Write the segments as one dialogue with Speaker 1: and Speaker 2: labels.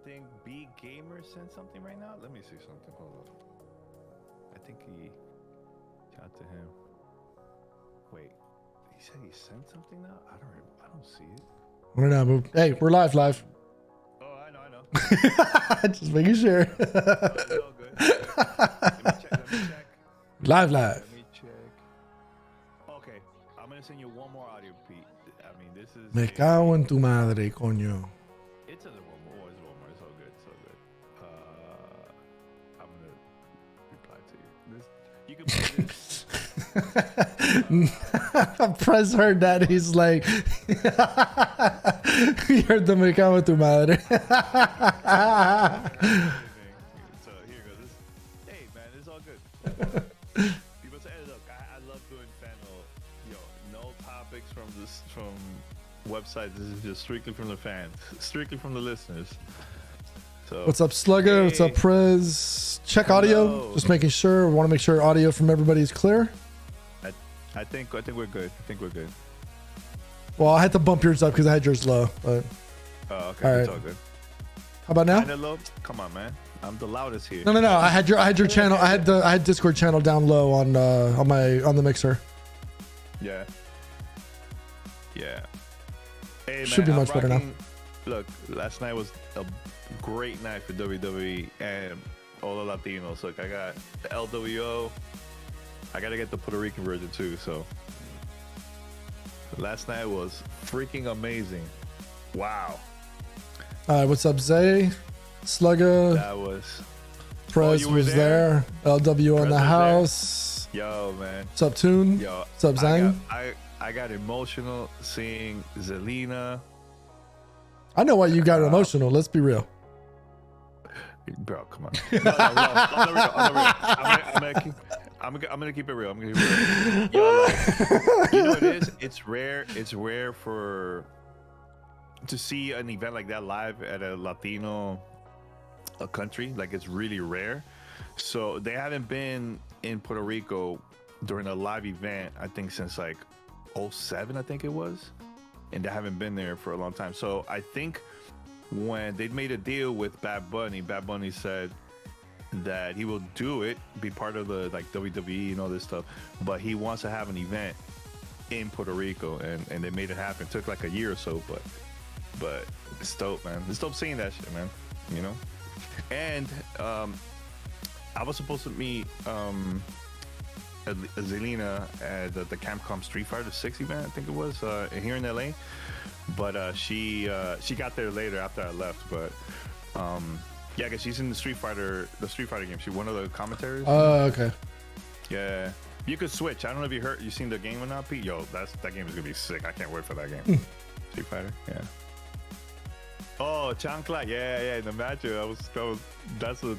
Speaker 1: think B Gamer sent something right now. Let me see something. Hold on. I think he shot to him. Wait, he said he sent something now. I don't see it.
Speaker 2: We're not moving. Hey, we're live.
Speaker 1: Oh, I know.
Speaker 2: Just making sure.
Speaker 1: It's all good. Let me check.
Speaker 2: Live.
Speaker 1: Let me check. Okay, I'm gonna send you one more audio, Pete. I mean, this is.
Speaker 2: Me cago en tu madre, coño.
Speaker 1: It's a one more. It's all good. I'm gonna reply to you. You can put this.
Speaker 2: Press heard that. He's like, he heard the me cago en tu madre.
Speaker 1: So here goes. Hey man, it's all good. People say, hey, look, I love doing panel. No topics from websites. This is just strictly from the fans, strictly from the listeners. So
Speaker 2: What's up, Slugger?
Speaker 1: Hey.
Speaker 2: What's up, Prez? Check audio.
Speaker 1: Hello.
Speaker 2: Just making sure. Want to make sure audio from everybody is clear.
Speaker 1: I think we're good.
Speaker 2: Well, I had to bump yours up because I had yours low. But
Speaker 1: Oh, okay,
Speaker 2: All
Speaker 1: it's
Speaker 2: right.
Speaker 1: all good.
Speaker 2: how about now?
Speaker 1: Kinda low? Come on, man. I'm the loudest here.
Speaker 2: No. I had your channel. I had Discord channel down low on the mixer.
Speaker 1: Yeah. Hey, man,
Speaker 2: Should be
Speaker 1: I'm
Speaker 2: much better now.
Speaker 1: Look, last night was a great night for WWE and all the Latinos. Look, I got the LWO. I gotta get the Puerto Rican version too. So last night was freaking amazing. Wow,
Speaker 2: What's up, Zay? Slugger.
Speaker 1: that was
Speaker 2: Prez
Speaker 1: you were
Speaker 2: was there. LW on
Speaker 1: Prez
Speaker 2: the
Speaker 1: was there.
Speaker 2: house.
Speaker 1: yo, man.
Speaker 2: What's up, Tune?
Speaker 1: Yo,
Speaker 2: What's up, Zang?
Speaker 1: I got emotional seeing Zelina.
Speaker 2: I know why you got emotional. Let's be real.
Speaker 1: Bro, come on. No, I'm gonna keep it real. I'm gonna keep it real. Yo, like, you know what it is? It's rare. It's rare to see an event like that live at a Latino country. Like, it's really rare. So they haven't been in Puerto Rico during a live event, I think, since like 2007, I think it was. And they haven't been there for a long time. So I think when they made a deal with Bad Bunny said that he will do it, be part of the like WWE and all this stuff, but he wants to have an event in Puerto Rico, and they made it happen. It took like a year or so, but it's dope, man. It's dope seeing that shit, man. You know. And I was supposed to meet Zelina at the Capcom Street Fighter 6 event, I think it was, here in LA. But she got there later after I left. But yeah, I guess she's in the Street Fighter game. She's one of the commentators.
Speaker 2: Oh, okay.
Speaker 1: Yeah, you could switch. I don't know if you seen the game or not, Pete. Yo, that game is gonna be sick. I can't wait for that game. Street Fighter, yeah. Oh, Chancla, yeah. The match, that's a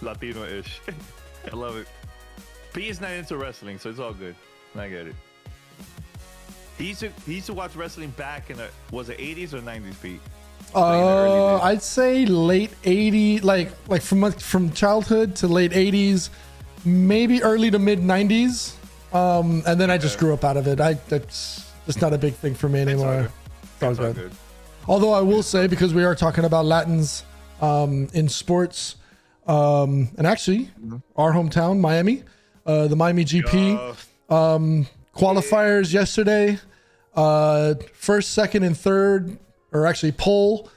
Speaker 1: Latino-ish. I love it. P is not into wrestling, so it's all good. I get it. He used to watch wrestling back in was it 80s or 90s, Pete? Like in the early days?
Speaker 2: I'd say late 80s, like from childhood to late 80s, maybe early to mid 90s. And then I just grew up out of it. That's just not a big thing for me anymore.
Speaker 1: It's all
Speaker 2: good.
Speaker 1: good.
Speaker 2: Although I will say, because we are talking about Latins in sports, and actually our hometown, Miami, the Miami GP qualifiers yesterday, first, second, and third, or actually pole,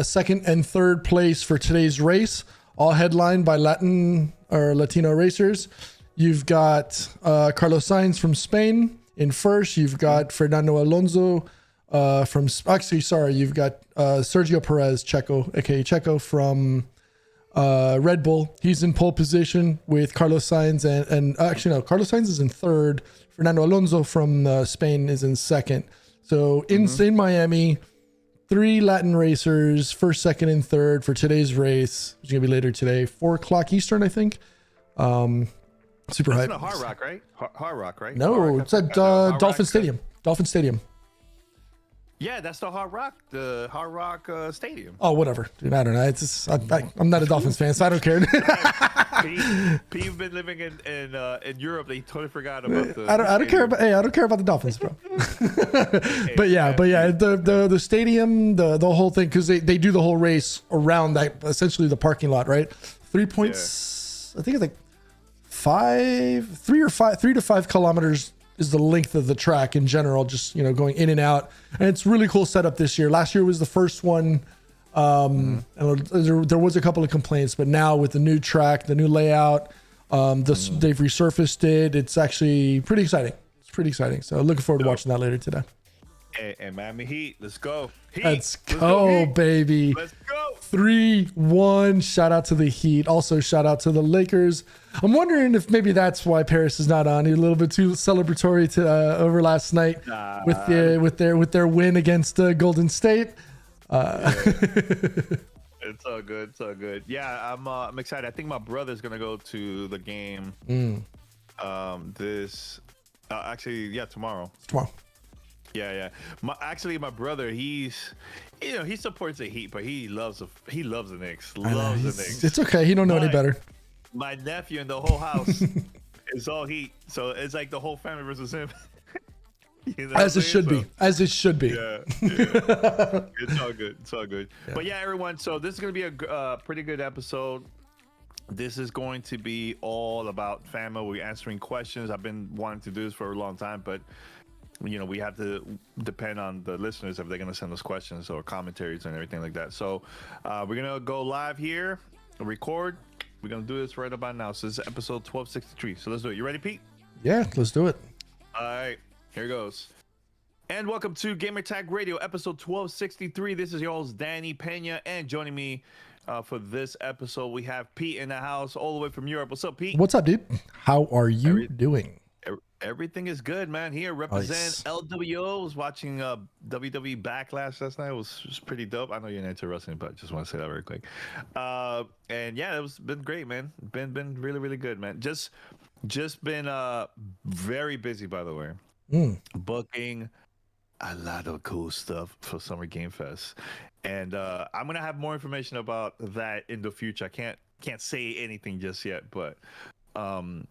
Speaker 2: second and third place for today's race, all headlined by Latin or Latino racers. You've got Carlos Sainz from Spain in first. You've got Fernando Alonso you've got Sergio Perez, Checo, aka Checo from Red Bull. He's in pole position with Carlos Sainz, and actually no, Carlos Sainz is in third. Fernando Alonso from Spain is in second. So in Miami, 3 Latin racers, first, second, and third for today's race, which is gonna be later today, 4 o'clock Eastern, I think. Super hype.
Speaker 1: It's not Hard Rock, right? Hard Rock, right?
Speaker 2: No,
Speaker 1: Hard Rock,
Speaker 2: it's at
Speaker 1: Hard
Speaker 2: Dolphin
Speaker 1: Rock.
Speaker 2: Stadium. Dolphin Stadium.
Speaker 1: Yeah, that's the Hard Rock Stadium.
Speaker 2: Oh, whatever, dude. I don't know. It's just, I'm not a Dolphins fan, so I don't care.
Speaker 1: Pete been living in Europe. They totally forgot about the.
Speaker 2: I don't care about. Hey, I don't care about the Dolphins, bro. But yeah, the stadium, the whole thing, because they do the whole race around that, essentially the parking lot, right? 3 points. I think it's like 3 to 5 kilometers is the length of the track in general, just going in and out. And it's really cool setup this year. Last year was the first one. And there was a couple of complaints, but now with the new track, the new layout, they've resurfaced it. It's actually pretty exciting. It's pretty exciting. So looking forward to watching that later today.
Speaker 1: Hey, Miami Heat, let's go.
Speaker 2: Let's go, baby.
Speaker 1: Let's go.
Speaker 2: 3-1. Shout out to the Heat. Also, shout out to the Lakers. I'm wondering if maybe that's why Paris is not on. He's a little bit too celebratory over last night with their win against Golden State.
Speaker 1: It's all good. It's all good. Yeah, I'm excited. I think my brother's gonna go to the game. Tomorrow.
Speaker 2: Tomorrow.
Speaker 1: Yeah. My brother, he supports the Heat, but he loves the Knicks. Loves the Knicks.
Speaker 2: It's okay. He don't know any better.
Speaker 1: My nephew and the whole house is all Heat, so it's like the whole family versus him.
Speaker 2: As it should be.
Speaker 1: Yeah. It's all good. Yeah. But yeah, everyone. So this is going to be a pretty good episode. This is going to be all about family. We're answering questions. I've been wanting to do this for a long time, but we have to depend on the listeners if they're going to send us questions or commentaries and everything like that. So we're going to go live here, record. We're going to do this right about now. So this is episode 1263. So let's do it. You ready, Pete?
Speaker 2: Yeah, let's do it.
Speaker 1: All right. Here goes. And welcome to Gamertag Radio, episode 1263. This is your host, Danny Pena. And joining me for this episode, we have Pete in the house all the way from Europe. What's up, Pete?
Speaker 2: What's up, dude? How are you doing?
Speaker 1: Everything is good, man. Here, represent LWO. Was watching WWE Backlash last night. It was pretty dope. I know you're not into wrestling, but just want to say that very quick. And yeah, been great, man. Been really, really good, man. Just been very busy, by the way. Booking a lot of cool stuff for Summer Game Fest, and I'm gonna have more information about that in the future. I can't say anything just yet, but I'm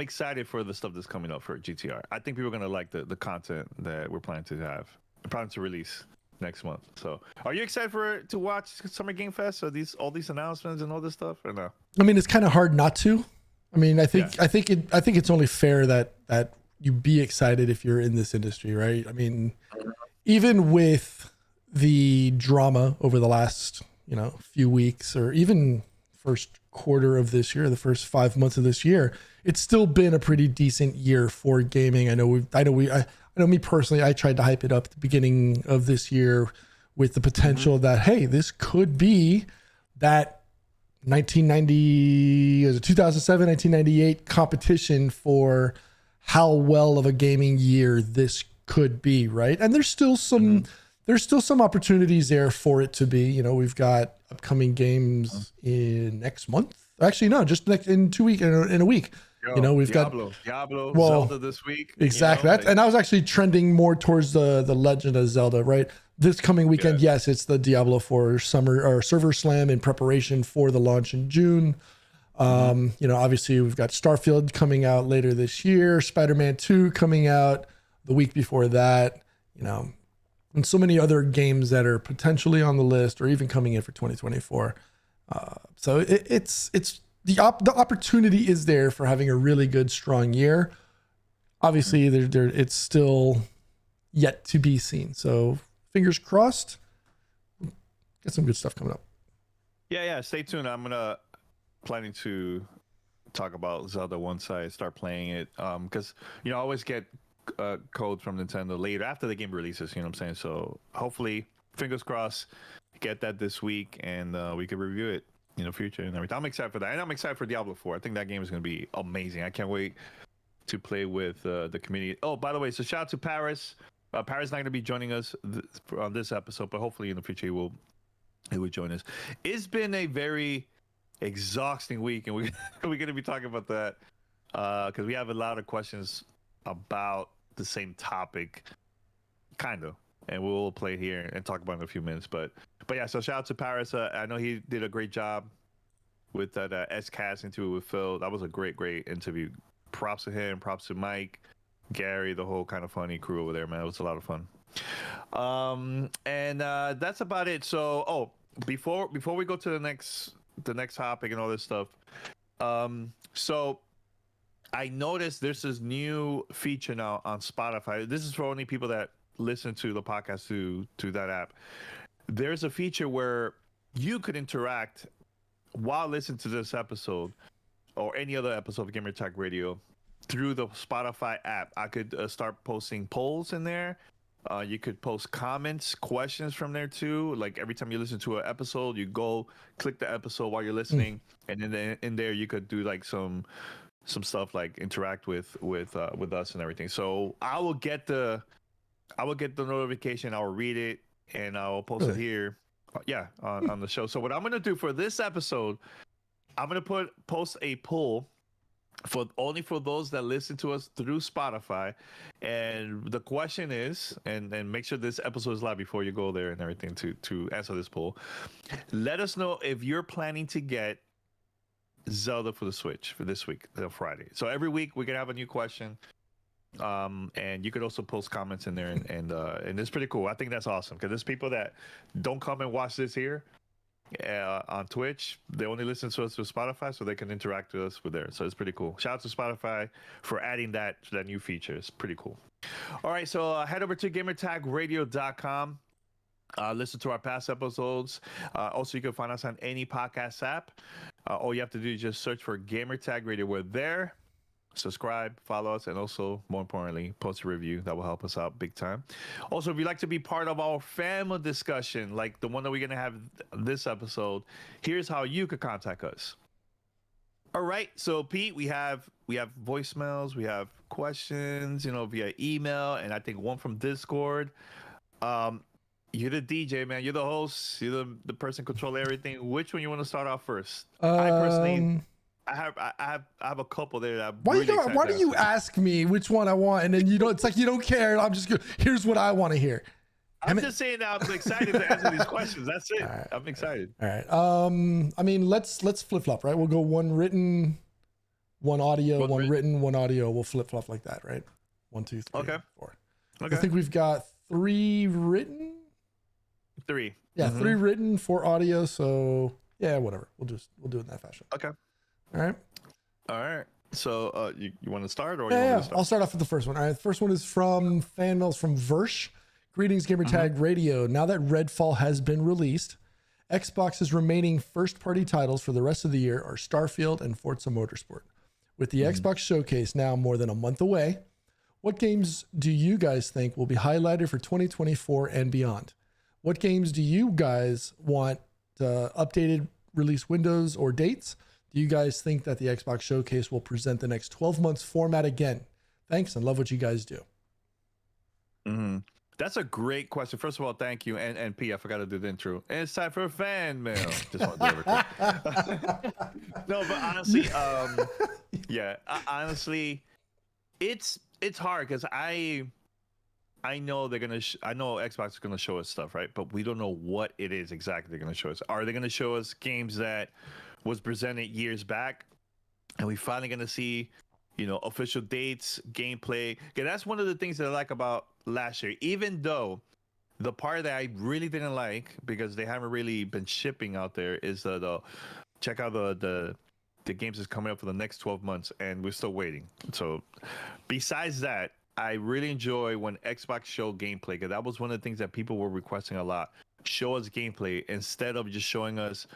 Speaker 1: excited for the stuff that's coming up for GTR. I think people are gonna like the content that we're planning to release next month. So, are you excited to watch Summer Game Fest? Or all these announcements and all this stuff, or no?
Speaker 2: I mean, it's kind of hard not to. I mean, I think it's only fair that you be excited if you're in this industry, right? I mean, even with the drama over the last, few weeks, or even first quarter of this year, the first 5 months of this year, it's still been a pretty decent year for gaming. I know me personally, I tried to hype it up at the beginning of this year with the potential that, hey, this could be that 2007, 1998 competition for how well of a gaming year this could be, right? And there's still some opportunities there for it to be. We've got upcoming games in next month. Actually, no, just in 2 weeks, in a week. We've got
Speaker 1: Diablo, Zelda this week.
Speaker 2: Exactly. And I was actually trending more towards the Legend of Zelda, right? This coming weekend, yes, it's the Diablo 4 summer or server slam in preparation for the launch in June. Obviously we've got Starfield coming out later this year, Spider-Man 2 coming out the week before that, and so many other games that are potentially on the list or even coming in for 2024. So it's the opportunity is there for having a really good, strong year. Obviously it's still yet to be seen. So fingers crossed, get some good stuff coming up.
Speaker 1: Yeah. Stay tuned. I'm planning to talk about Zelda once I start playing it, because I always get code from Nintendo later after the game releases, you know what I'm saying? So hopefully, fingers crossed, get that this week and we can review it in the future and everything. I'm excited for that, and I'm excited for Diablo 4. I think that game is going to be amazing. I can't wait to play with the community. Oh, by the way, so shout out to Paris. Paris is not going to be joining us on this episode, but hopefully in the future he will join us. It's been a very exhausting week, and we're going to be talking about that because we have a lot of questions about the same topic, kind of, and we'll play here and talk about it in a few minutes. But yeah, so shout out to Paris. I know he did a great job with that S-Cast interview with Phil. That was a great interview. Props to him. Props to Mike, Gary, the whole kind of funny crew over there, man. It was a lot of fun. And that's about it. So, before we go to the next topic and all this stuff, so I noticed there's this new feature now on Spotify. This is for only people that listen to the podcast to that app. There's a feature where you could interact while listening to this episode or any other episode of Gamertag Radio through the Spotify app. I could start posting polls in there. You could post comments, questions from there too. Like every time you listen to an episode, you go click the episode while you're listening, and then in there you could do like some stuff like interact with us and everything. So I will get the notification. I'll read it and I'll post it here. On the show. So what I'm gonna do for this episode, I'm gonna post a poll for those that listen to us through Spotify, and the question is, and make sure this episode is live before you go there and everything to answer this poll. Let us know if you're planning to get Zelda for the Switch for this week, Friday. So every week we can have a new question, and you could also post comments in there, and it's pretty cool. I think that's awesome because there's people that don't come and watch this here on Twitch. They only listen to us through Spotify, so they can interact with us with there. So it's pretty cool. Shout out to Spotify for adding that new feature. It's pretty cool. All right, so head over to gamertagradio.com. Listen to our past episodes. Also, you can find us on any podcast app. All you have to do is just search for Gamertag Radio. We're there. Subscribe, follow us, and also, more importantly, post a review. That will help us out big time. Also, if you'd like to be part of our family discussion, like the one that we're going to have this episode, here's how you could contact us. All right, so Pete, we have voicemails, we have questions, via email, and I think one from Discord. You're the DJ, man. You're the host. You're the person controlling everything. Which one you want to start off first? I personally, I have a couple there that.
Speaker 2: Why do you ask me which one I want, and then it's like you don't care. I'm just good. Here's what I want to hear.
Speaker 1: I'm just saying that I'm excited to answer these questions. That's it. Right. I'm excited.
Speaker 2: All right. I mean, let's flip flop, right? We'll go one written, one audio, one written, one audio. We'll flip flop like that, right? 1, 2, 3,
Speaker 1: okay.
Speaker 2: 4.
Speaker 1: Okay.
Speaker 2: I think we've got 3 written.
Speaker 1: 3.
Speaker 2: Yeah, 3 written, 4 audio. So yeah, whatever. We'll do it in that fashion.
Speaker 1: Okay.
Speaker 2: All right.
Speaker 1: So you want to start, or
Speaker 2: yeah, I'll start off with the first one. All right, the first one is from fan mails from Versh. Greetings, Gamertag Radio. Now that Redfall has been released, Xbox's remaining first-party titles for the rest of the year are Starfield and Forza Motorsport. With the Xbox Showcase now more than a month away, what games do you guys think will be highlighted for 2024 and beyond? What games do you guys want updated release windows or dates? Do you guys think that the Xbox Showcase will present the next 12 months format again? Thanks, and love what you guys do.
Speaker 1: That's a great question. First of all, thank you. And P, I forgot to do the intro. And it's time for fan mail. Just want to do everything. No, but honestly, honestly, it's hard because I know they're gonna. I know Xbox is gonna show us stuff, right? But we don't know what it is exactly they're gonna show us. Are they gonna show us games that was presented years back, and we finally gonna see, official dates, gameplay? Okay, that's one of the things that I like about last year. Even though the part that I really didn't like, because they haven't really been shipping out there, is the check out the games that's coming up for the next 12 months, and we're still waiting. So besides that, I really enjoy when Xbox show gameplay, because that was one of the things that people were requesting a lot. Show us gameplay instead of just showing us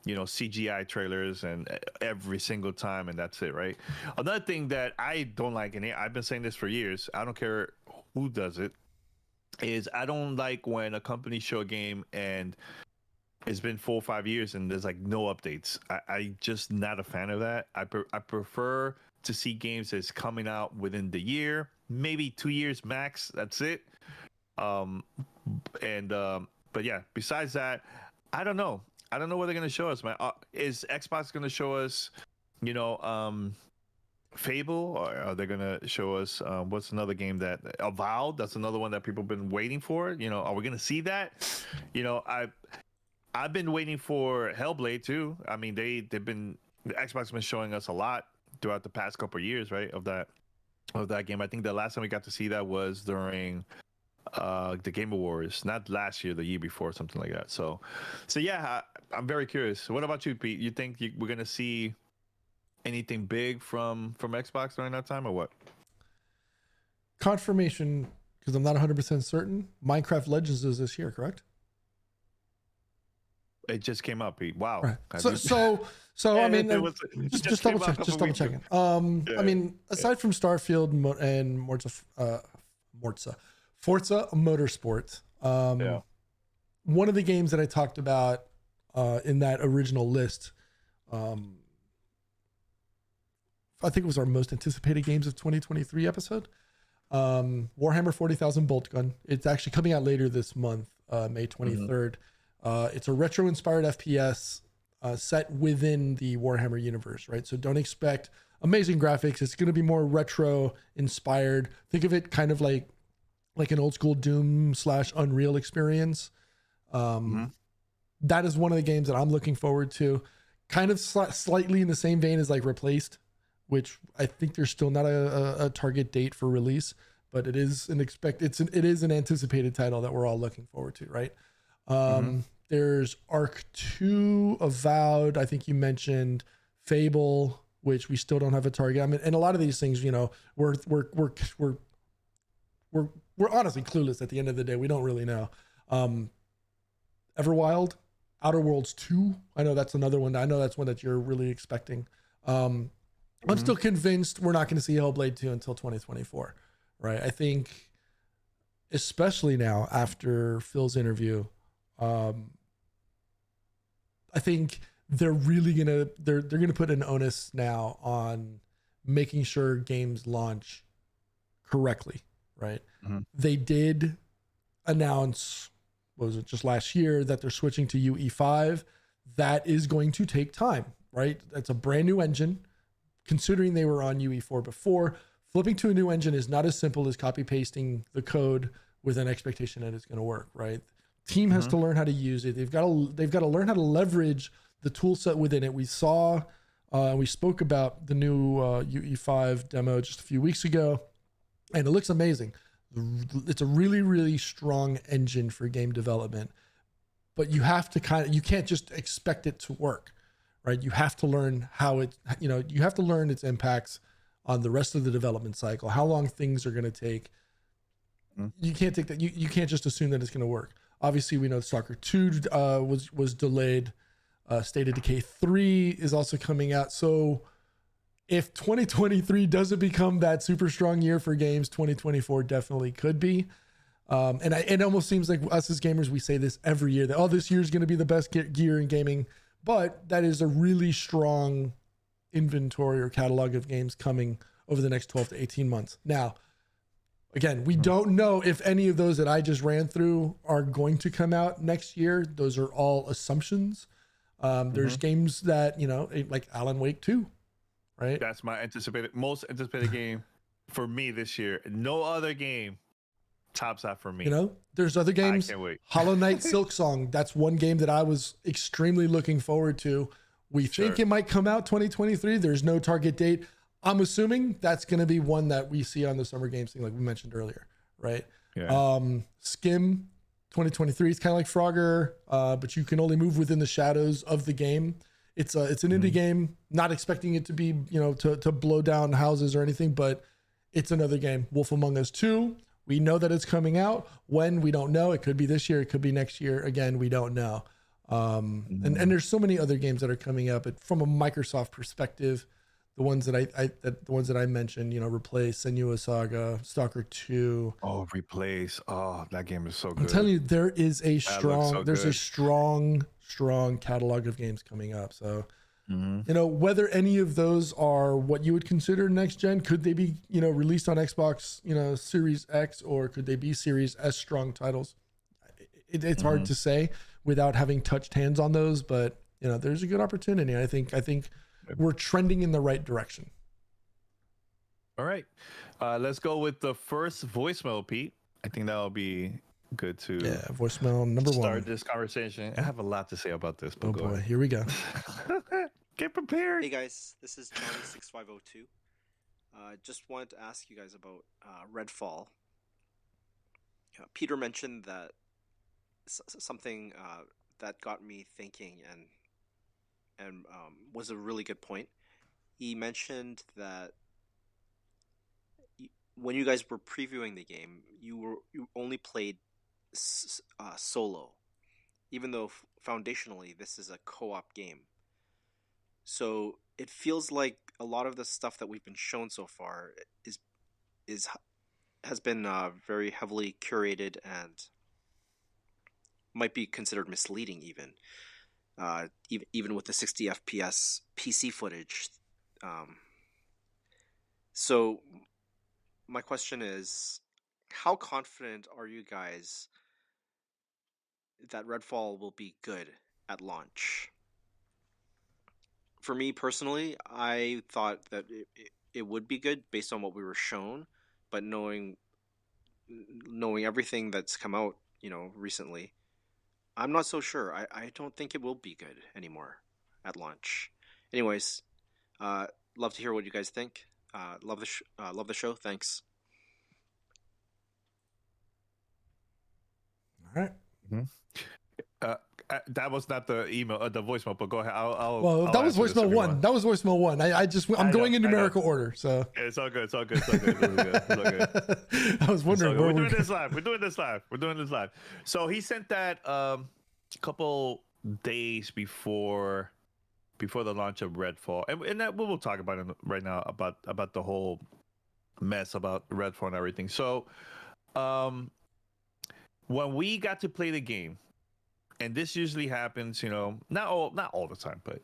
Speaker 1: CGI trailers and every single time, and that's it, right? Another thing that I don't like, and I've been saying this for years, I don't care who does it, is I don't like when a company show a game and it's been 4 or 5 years and there's like no updates. I just not a fan of that. I prefer to see games that's coming out within the year, maybe 2 years max. That's it. But yeah, besides that, I don't know. I don't know what they're going to show us, man. Is Xbox going to show us, Fable? Or are they going to show us, what's another game that, Avowed? That's another one that people have been waiting for. Are we going to see that? I've been waiting for Hellblade too. I mean, the Xbox has been showing us a lot throughout the past couple of years, right? Of that game. I think the last time we got to see that was during the Game Awards, not last year, the year before, something like that. So yeah, I'm very curious. What about you, Pete? You think we're gonna see anything big from Xbox during that time, or what?
Speaker 2: Confirmation, because I'm not 100% certain. Minecraft Legends is this year, correct?
Speaker 1: It just came up, Pete. Wow.
Speaker 2: Right.
Speaker 1: Have
Speaker 2: So,
Speaker 1: you-
Speaker 2: I mean,
Speaker 1: It was-
Speaker 2: just
Speaker 1: came
Speaker 2: double
Speaker 1: out a
Speaker 2: check, just
Speaker 1: couple
Speaker 2: double
Speaker 1: weeks ago.
Speaker 2: checking.
Speaker 1: Yeah.
Speaker 2: I mean, aside from Starfield and Forza Motorsport,
Speaker 1: Yeah.
Speaker 2: one of the games that I talked about in that original list, I think it was our most anticipated games of 2023 episode. Warhammer 40,000 Bolt Gun. It's actually coming out later this month, May 23rd. It's a retro-inspired FPS set within the Warhammer universe, right? So don't expect amazing graphics. It's going to be more retro-inspired. Think of it kind of like an old school Doom / Unreal experience. That is one of the games that I'm looking forward to. Kind of slightly in the same vein as like Replaced, which I think there's still not a target date for release, but it is it is an anticipated title that we're all looking forward to, right? There's Arc 2, Avowed. I think you mentioned Fable, which we still don't have a target. I mean, and a lot of these things, you know, we're honestly clueless at the end of the day. We don't really know. Everwild, Outer Worlds 2. I know that's another one. I know that's one that you're really expecting. I'm still convinced we're not going to see Hellblade 2 until 2024, right? I think, especially now after Phil's interview, I think they're really they're gonna put an onus now on making sure games launch correctly, right? They did announce, what was it, just last year, that they're switching to UE5. That is going to take time, right? That's a brand new engine. Considering they were on UE4 before, flipping to a new engine is not as simple as copy pasting the code with an expectation that it's going to work, right? Team has to learn how to use it. They've got to learn how to leverage the tool set within it. We saw, we spoke about the new UE5 demo just a few weeks ago, and it looks amazing. It's a really, really strong engine for game development, but you have to you can't just expect it to work, right? You have to learn how you have to learn its impacts on the rest of the development cycle, how long things are going to take. You can't take that. You can't just assume that it's going to work. Obviously, we know Stalker 2 was delayed. State of Decay 3 is also coming out. So if 2023 doesn't become that super strong year for games, 2024 definitely could be. And it almost seems like us as gamers, we say this every year, that, this year is going to be the best year in gaming. But that is a really strong inventory or catalog of games coming over the next 12 to 18 months. Now, again, we don't know if any of those that I just ran through are going to come out next year. Those are all assumptions. There's games that, like Alan Wake 2, right?
Speaker 1: That's my most anticipated game for me this year. No other game tops that for me.
Speaker 2: There's other games.
Speaker 1: I can't wait.
Speaker 2: Hollow Knight Silksong. That's one game that I was extremely looking forward to. We think it might come out 2023. There's no target date. I'm assuming that's going to be one that we see on the Summer Games thing, like we mentioned earlier, right?
Speaker 1: Yeah.
Speaker 2: Skim 2023 is kind of like Frogger, but you can only move within the shadows of the game. It's an indie game, not expecting it to be, to blow down houses or anything, but it's another game. Wolf Among Us 2. We know that it's coming out. When, we don't know. It could be this year. It could be next year. Again, we don't know. And there's so many other games that are coming up. But from a Microsoft perspective, the ones that I mentioned, Replace, Senua Saga, Stalker 2.
Speaker 1: Oh, Replace. Oh, that game is so good.
Speaker 2: I'm telling you, there is a strong,
Speaker 1: good.
Speaker 2: a strong catalog of games coming up. So, whether any of those are what you would consider next gen, could they be, released on Xbox, Series X, or could they be Series S strong titles? It's hard to say without having touched hands on those, but there's a good opportunity. I think we're trending in the right direction.
Speaker 1: All right. Let's go with the first voicemail, Pete. I think that'll be good to
Speaker 2: voicemail number
Speaker 1: start
Speaker 2: one.
Speaker 1: this conversation. I have a lot to say about this, but
Speaker 2: Oh
Speaker 1: go
Speaker 2: boy,
Speaker 1: ahead.
Speaker 2: here we go.
Speaker 1: Get prepared.
Speaker 3: Hey guys, this is Johnny6502. Just wanted to ask you guys about Redfall. Peter mentioned that something that got me thinking and was a really good point. He mentioned that when you guys were previewing the game, you only played solo, even though foundationally this is a co-op game. So it feels like a lot of the stuff that we've been shown so far has been very heavily curated and might be considered misleading even. Even with the 60 FPS PC footage. So my question is, how confident are you guys that Redfall will be good at launch? For me personally, I thought that it would be good based on what we were shown, but knowing everything that's come out, recently, I'm not so sure. I don't think it will be good anymore at launch. Anyways, love to hear what you guys think. Love the show. Thanks.
Speaker 2: All right.
Speaker 1: Mm-hmm. That was not the email, the voicemail, but go ahead.
Speaker 2: Well, that was voicemail one. That was voicemail one. I'm going in numerical order, so
Speaker 1: it's all good. It's all good. It's all good. It's all good. It's all good.
Speaker 2: I was wondering where
Speaker 1: we're doing this live. We're doing this live. So he sent that a couple days before the launch of Redfall, and that we'll talk about it right now about the whole mess about Redfall and everything. So, when we got to play the game. And this usually happens, not all the time, but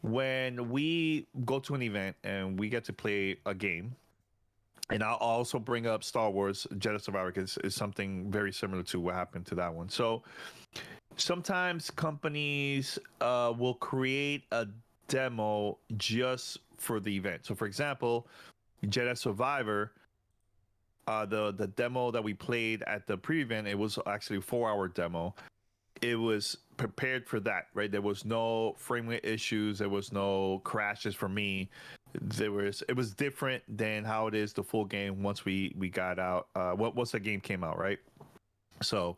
Speaker 1: when we go to an event and we get to play a game, and I'll also bring up Star Wars Jedi Survivor because it's something very similar to what happened to that one. So sometimes companies will create a demo just for the event. So for example, Jedi Survivor, the demo that we played at the pre-event, it was actually a 4-hour demo. It was prepared for that, right? There was no frame rate issues. There was no crashes for me. It was different than how it is the full game once we got out. Once the game came out, right? So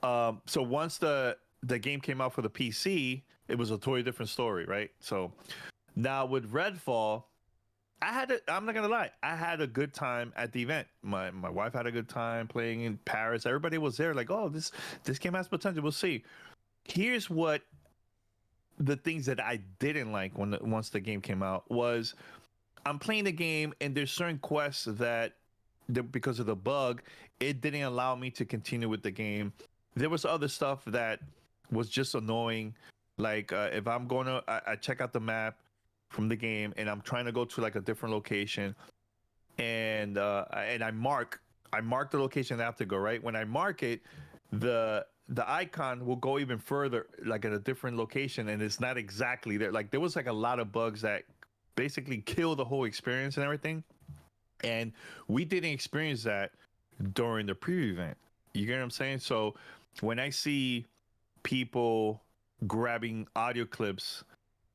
Speaker 1: once the game came out for the PC, it was a totally different story, right? So now with Redfall, I'm not gonna lie, I had a good time at the event. My wife had a good time playing in Paris. Everybody was there, like, oh, this game has potential. We'll see. Here's what the things that I didn't like once the game came out was, I'm playing the game and there's certain quests that because of the bug, it didn't allow me to continue with the game. There was other stuff that was just annoying, like if I'm going to I check out the map from the game and I'm trying to go to like a different location, and I mark the location I have to go, right? When I mark it, the icon will go even further, like at a different location, and it's not exactly there. Like there was like a lot of bugs that basically kill the whole experience and everything, and we didn't experience that during the preview event. You get what I'm saying? So when I see people grabbing audio clips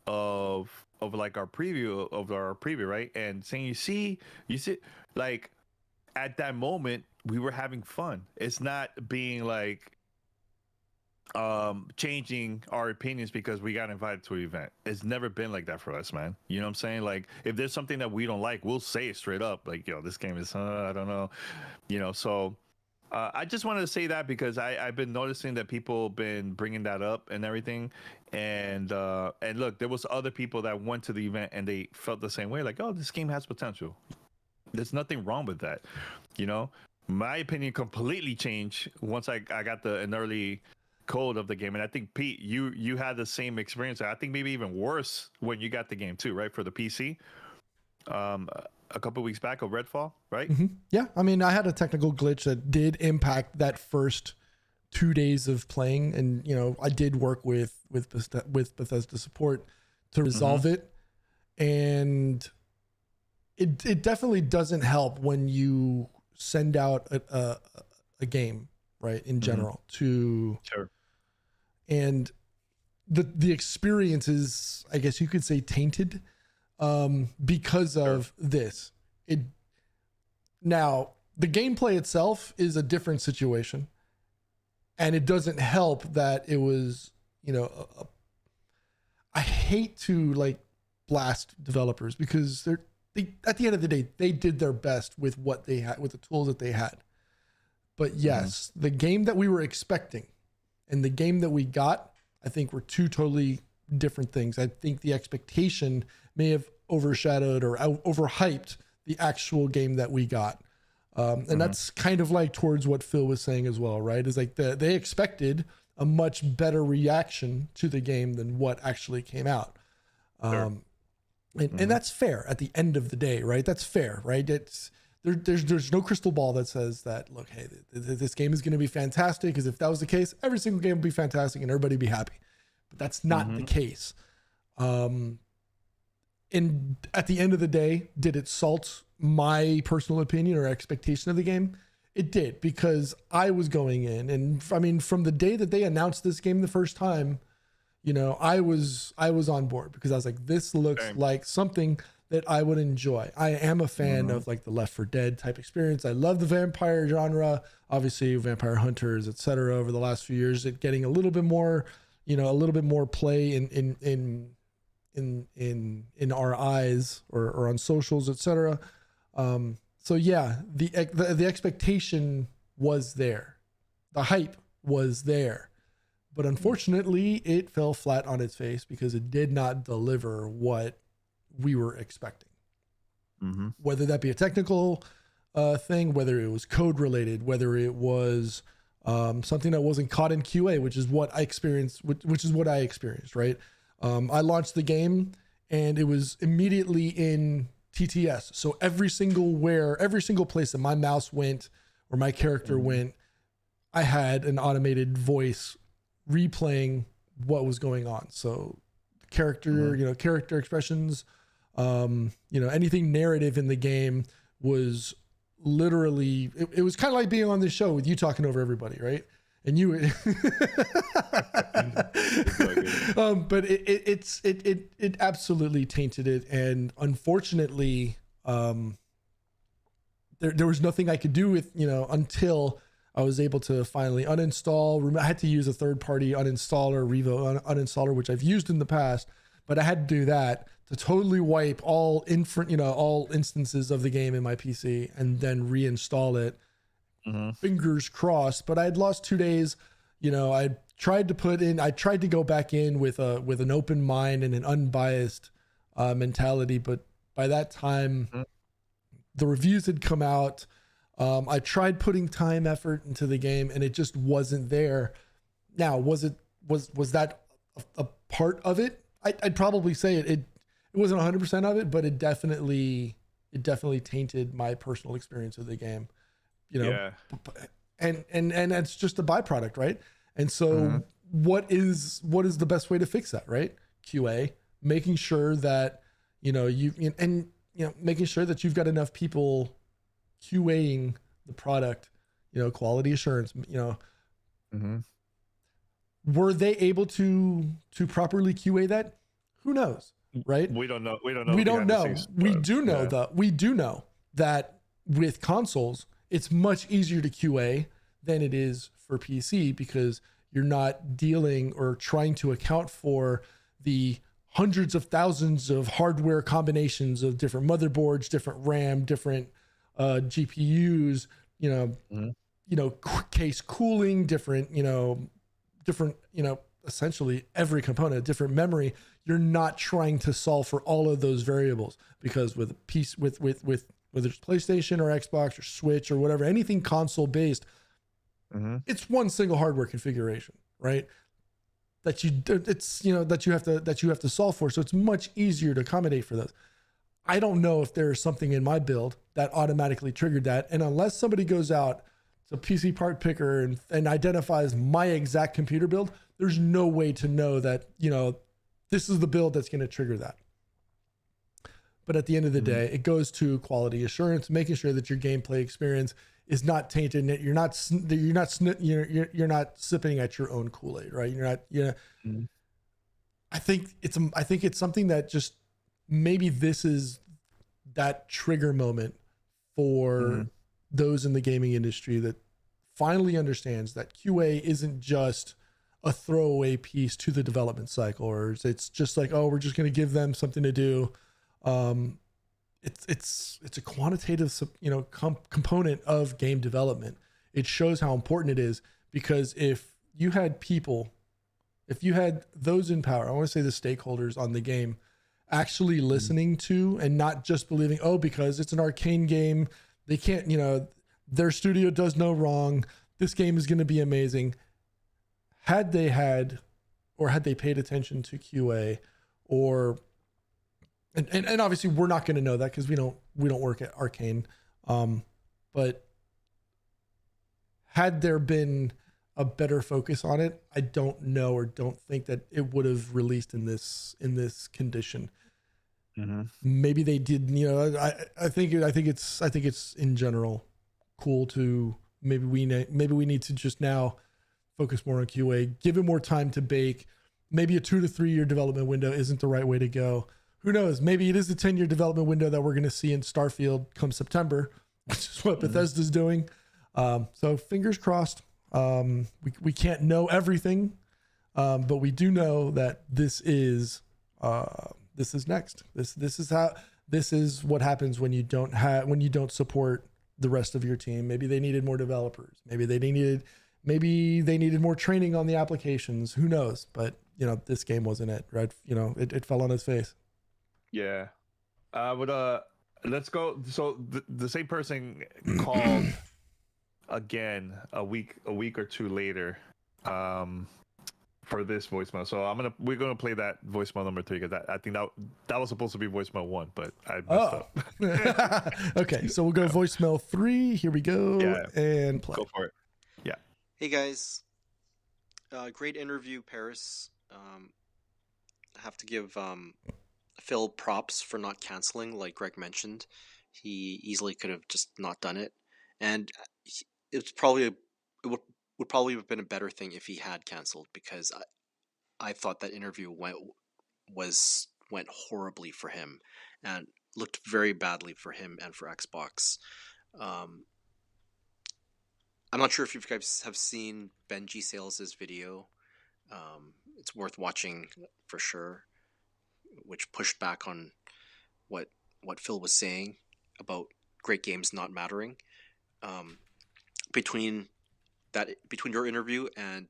Speaker 1: of like our preview, right, and saying, you see, like at that moment we were having fun. It's not being like changing our opinions because we got invited to an event. It's never been like that for us, man. You know what I'm saying? Like if there's something that we don't like, we'll say it straight up, like, yo, this game is I don't know, so I just wanted to say that because I've been noticing that people been bringing that up and everything, and look, there was other people that went to the event and they felt the same way, like, oh, this game has potential. There's nothing wrong with that, My opinion completely changed once I got an early code of the game, and I think Pete, you had the same experience. I think maybe even worse when you got the game too, right, for the PC. A couple weeks back of Redfall, right?
Speaker 2: Mm-hmm. Yeah, I mean, I had a technical glitch that did impact that first 2 days of playing, and I did work with Bethesda support to resolve it, and it definitely doesn't help when you send out a game, right? In general, to
Speaker 1: Sure.
Speaker 2: and the experience is, I guess you could say, tainted because of this. It now the gameplay itself is a different situation, and it doesn't help that it was, I hate to like blast developers because they at the end of the day they did their best with what they had, with the tools that they had. But yes, the game that we were expecting and the game that we got, I think, were two totally different things. I think the expectation may have overshadowed or overhyped the actual game that we got. And that's kind of like towards what Phil was saying as well, right? Is like they expected a much better reaction to the game than what actually came out.
Speaker 1: Sure.
Speaker 2: And that's fair at the end of the day, right? That's fair, right? It's there's no crystal ball that says that, look, hey, this game is going to be fantastic, because if that was the case, every single game would be fantastic and everybody would be happy. But that's not the case. And at the end of the day, did it salt my personal opinion or expectation of the game? It did, because I was going in, and I mean, from the day that they announced this game the first time, I was on board, because I was like, this looks like something that I would enjoy. I am a fan of like the Left 4 Dead type experience. I love the vampire genre, obviously Vampire Hunters, etc. Over the last few years, it getting a little bit more, a little bit more play in our eyes or on socials, etc. So yeah, the expectation was there, the hype was there, but unfortunately it fell flat on its face because it did not deliver what we were expecting. Whether that be a technical thing, whether it was code related, whether it was something that wasn't caught in QA, which is what I experienced, right? I launched the game and it was immediately in TTS. So every single place that my mouse went or my character went, I had an automated voice replaying what was going on. So character, character expressions, anything narrative in the game was literally, it was kind of like being on this show with you talking over everybody, right? And you, but it absolutely tainted it. And unfortunately, there was nothing I could do with, until I was able to finally uninstall. I had to use a third-party uninstaller, Revo uninstaller, which I've used in the past, but I had to do that to totally wipe all instances of the game in my PC and then reinstall it. Fingers crossed. But I had lost 2 days. I tried to go back in with an open mind and an unbiased mentality, but by that time, the reviews had come out. I tried putting time, effort into the game, and it just wasn't there. Now, was that a part of it? I'd probably say it wasn't 100% of it, but it definitely tainted my personal experience of the game. And it's just a byproduct, right? And so what is the best way to fix that, right? QA, making sure that making sure that you've got enough people QAing the product, quality assurance, were they able to properly QA that? Who knows, right?
Speaker 1: We don't know. We don't know.
Speaker 2: We do know that with consoles, it's much easier to QA than it is for PC, because you're not dealing or trying to account for the hundreds of thousands of hardware combinations of different motherboards, different RAM, different GPUs, case cooling, different, essentially every component, different memory. You're not trying to solve for all of those variables, because with a piece with whether it's PlayStation or Xbox or Switch or whatever, anything console based, it's one single hardware configuration, right? That you have to solve for. So it's much easier to accommodate for those. I don't know if there's something in my build that automatically triggered that. And unless somebody goes out to PC part picker and identifies my exact computer build, there's no way to know that, this is the build that's going to trigger that. But at the end of the day, it goes to quality assurance, making sure that your gameplay experience is not tainted. And you're not sipping at your own Kool-Aid, right? You're not. I think it's something that just maybe this is that trigger moment for those in the gaming industry that finally understands that QA isn't just a throwaway piece to the development cycle, or it's just like, oh, we're just going to give them something to do. It's a quantitative, component of game development. It shows how important it is, because if you had those in power, I want to say the stakeholders on the game, actually listening to and not just believing, oh, because it's an Arcane game, they can't, their studio does no wrong, this game is going to be amazing. Had they paid attention to QA, and obviously we're not going to know that because we don't work at Arcane. But had there been a better focus on it, I don't know or don't think that it would have released in this condition. Maybe they did. I think it's in general cool to maybe we need to just now focus more on QA, give it more time to bake. Maybe a 2 to 3 year development window isn't the right way to go. Who knows? Maybe it is the 10-year development window that we're going to see in Starfield come September, which is what Bethesda's doing. So fingers crossed. We can't know everything, but we do know that this is next. This is what happens when you don't support the rest of your team. Maybe they needed more developers. Maybe they needed more training on the applications. Who knows? But this game wasn't it, right? It fell on its face.
Speaker 1: Yeah. Let's go. So the same person called again a week or two later for this voicemail. So we're gonna play that voicemail number 3, because I think that was supposed to be voicemail 1, but I messed up.
Speaker 2: Okay, so we'll go voicemail 3. Here we go. And play.
Speaker 1: Go for it. Yeah.
Speaker 3: Hey guys, great interview, Paris. I have to give Phil props for not canceling, like Greg mentioned. He easily could have just not done it, and it would probably have been a better thing if he had canceled, because I thought that interview went horribly for him and looked very badly for him and for Xbox. I'm not sure if you guys have seen Benji Sales' video. It's worth watching for sure, which pushed back on what Phil was saying about great games not mattering. Between your interview and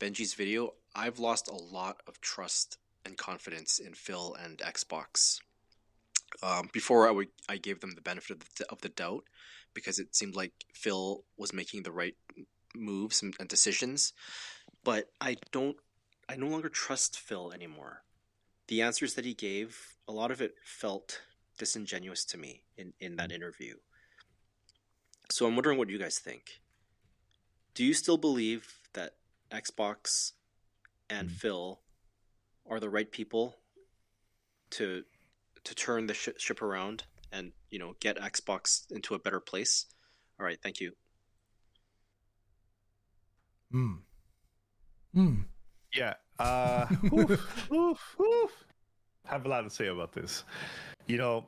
Speaker 3: Benji's video, I've lost a lot of trust and confidence in Phil and Xbox. Before I gave them the benefit of the doubt, because it seemed like Phil was making the right moves and decisions, but I no longer trust Phil anymore. The answers that he gave, a lot of it felt disingenuous to me in that interview. So I'm wondering what you guys think. Do you still believe that Xbox and Phil are the right people to turn the ship around and get Xbox into a better place? All right, thank you.
Speaker 1: Yeah. Have a lot to say about this. You want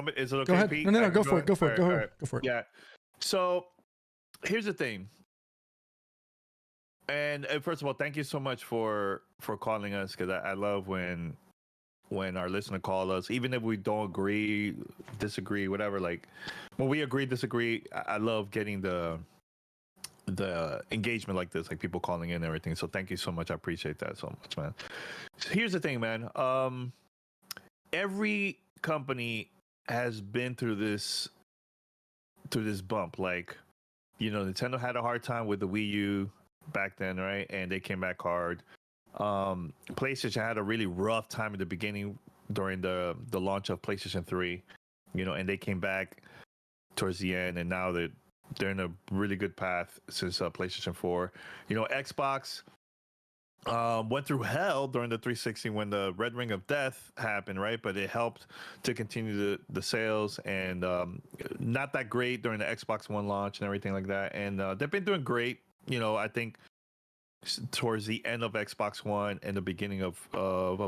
Speaker 1: me? Is it okay?
Speaker 2: Go ahead.
Speaker 1: Pete?
Speaker 2: No. Go for it. Go for it.
Speaker 1: All right.
Speaker 2: Go for it.
Speaker 1: Yeah. So here's the thing. And first of all, thank you so much for calling us, because I love when our listener call us, even if we don't agree, disagree, whatever. Like when we agree, disagree, I love getting the engagement like this, like people calling in and everything. So thank you so much. I appreciate that so much, man. So here's the thing, man. Every company has been through this bump. Like, Nintendo had a hard time with the Wii U back then, right? And they came back hard. PlayStation had a really rough time at the beginning during the launch of PlayStation 3, and they came back towards the end, and now they're in a really good path since PlayStation 4. Xbox, went through hell during the 360 when the Red Ring of Death happened, right? But it helped to continue the sales, and not that great during the Xbox One launch and everything like that. And they've been doing great. I think towards the end of Xbox One and the beginning of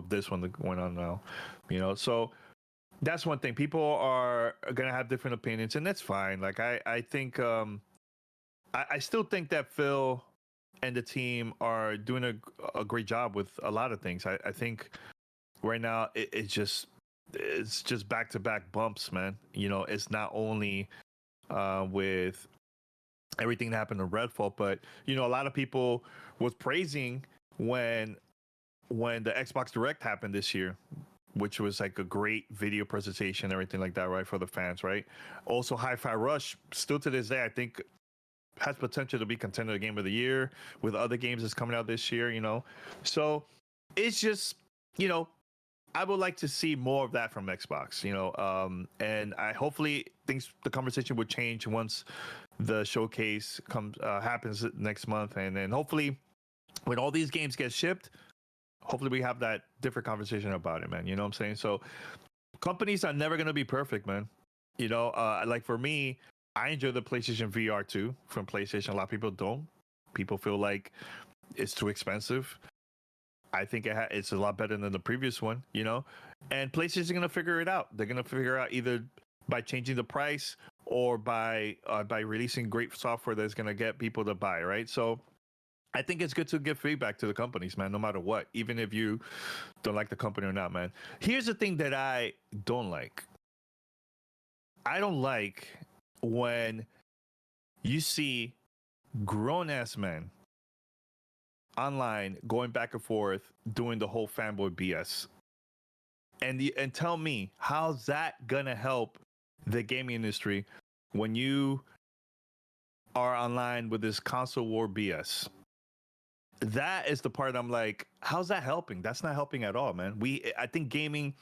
Speaker 1: this one going on now. So that's one thing. People are gonna have different opinions, and that's fine. Like I think I still think that Phil and the team are doing a great job with a lot of things. I think right now it's just back to back bumps, man. It's not only with everything that happened in Redfall, but a lot of people was praising when the Xbox Direct happened this year, which was like a great video presentation, everything like that, right, for the fans, right? Also, Hi-Fi Rush, still to this day, I think has potential to be contender of Game of the Year with other games that's coming out this year, So it's just, I would like to see more of that from Xbox, and I hopefully the conversation would change once the showcase happens next month, and then hopefully when all these games get shipped, hopefully we have that different conversation about it, man. You know what I'm saying? So companies are never going to be perfect, man. Like for me, I enjoy the PlayStation VR 2 from PlayStation. A lot of people don't. People feel like it's too expensive. I think it's a lot better than the previous one, and PlayStation's going to figure it out. They're going to figure out either by changing the price or by releasing great software that's going to get people to buy, right? So I think it's good to give feedback to the companies, man, no matter what, even if you don't like the company or not, man. Here's the thing that I don't like. I don't like when you see grown-ass men online going back and forth doing the whole fanboy BS. And tell me, how's that gonna help the gaming industry when you are online with this console war BS? That is the part I'm like, how's that helping? That's not helping at all, man. I think gaming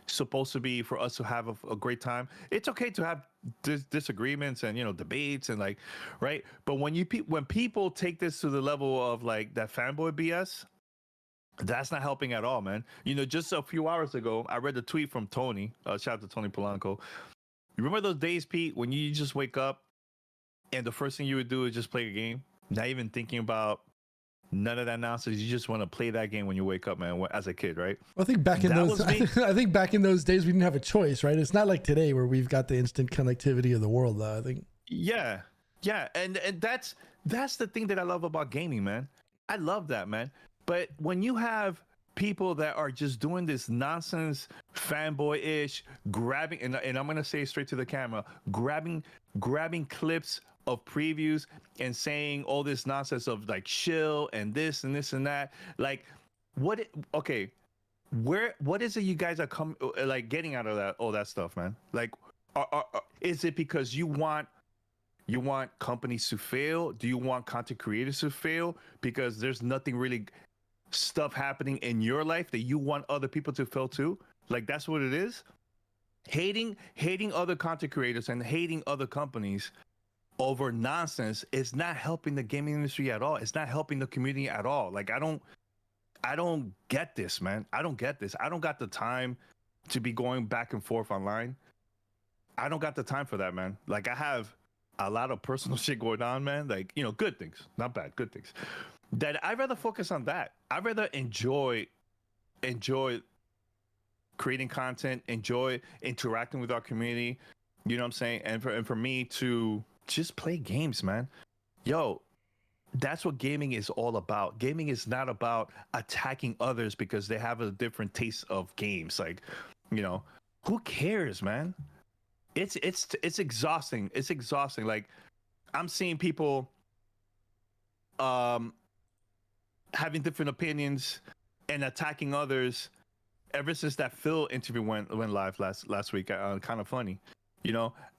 Speaker 1: supposed to be for us to have a great time. It's okay to have disagreements and debates and like, right? But when people take this to the level of like that fanboy BS, that's not helping at all, man. Just a few hours ago, I read a tweet from Tony. Shout out to Tony Polanco. You remember those days, Pete, when you just wake up and the first thing you would do is just play a game, not even thinking about none of that nonsense. You just want to play that game when you wake up, man. As a kid, right?
Speaker 2: I think back in I think back in those days we didn't have a choice, right? It's not like today where we've got the instant connectivity of the world, though. I think.
Speaker 1: Yeah, and that's the thing that I love about gaming, man. I love that, man. But when you have people that are just doing this nonsense, fanboy-ish, grabbing, and I'm gonna say straight to the camera, grabbing clips of previews and saying all this nonsense of like shill and this and this and that, like what is it you guys are getting out of that, all that stuff, man? Like is it because you want companies to fail? Do you want content creators to fail because there's nothing really stuff happening in your life that you want other people to fail too? Like that's what it is. Hating other content creators and hating other companies over nonsense is not helping the gaming industry at all. It's not helping the community at all. Like I don't get this, man. I don't get this. I don't got the time to be going back and forth online. I don't got the time for that, man. Like I have a lot of personal shit going on, man. Like, good things, not bad, good things. That I'd rather focus on that. I'd rather enjoy creating content, enjoy interacting with our community. You know what I'm saying? And for me to just play games, man. Yo, that's what gaming is all about. Gaming is not about attacking others because they have a different taste of games. Like, who cares, man? It's exhausting. It's exhausting. Like, I'm seeing people having different opinions and attacking others ever since that Phil interview went live last week. Kind of funny,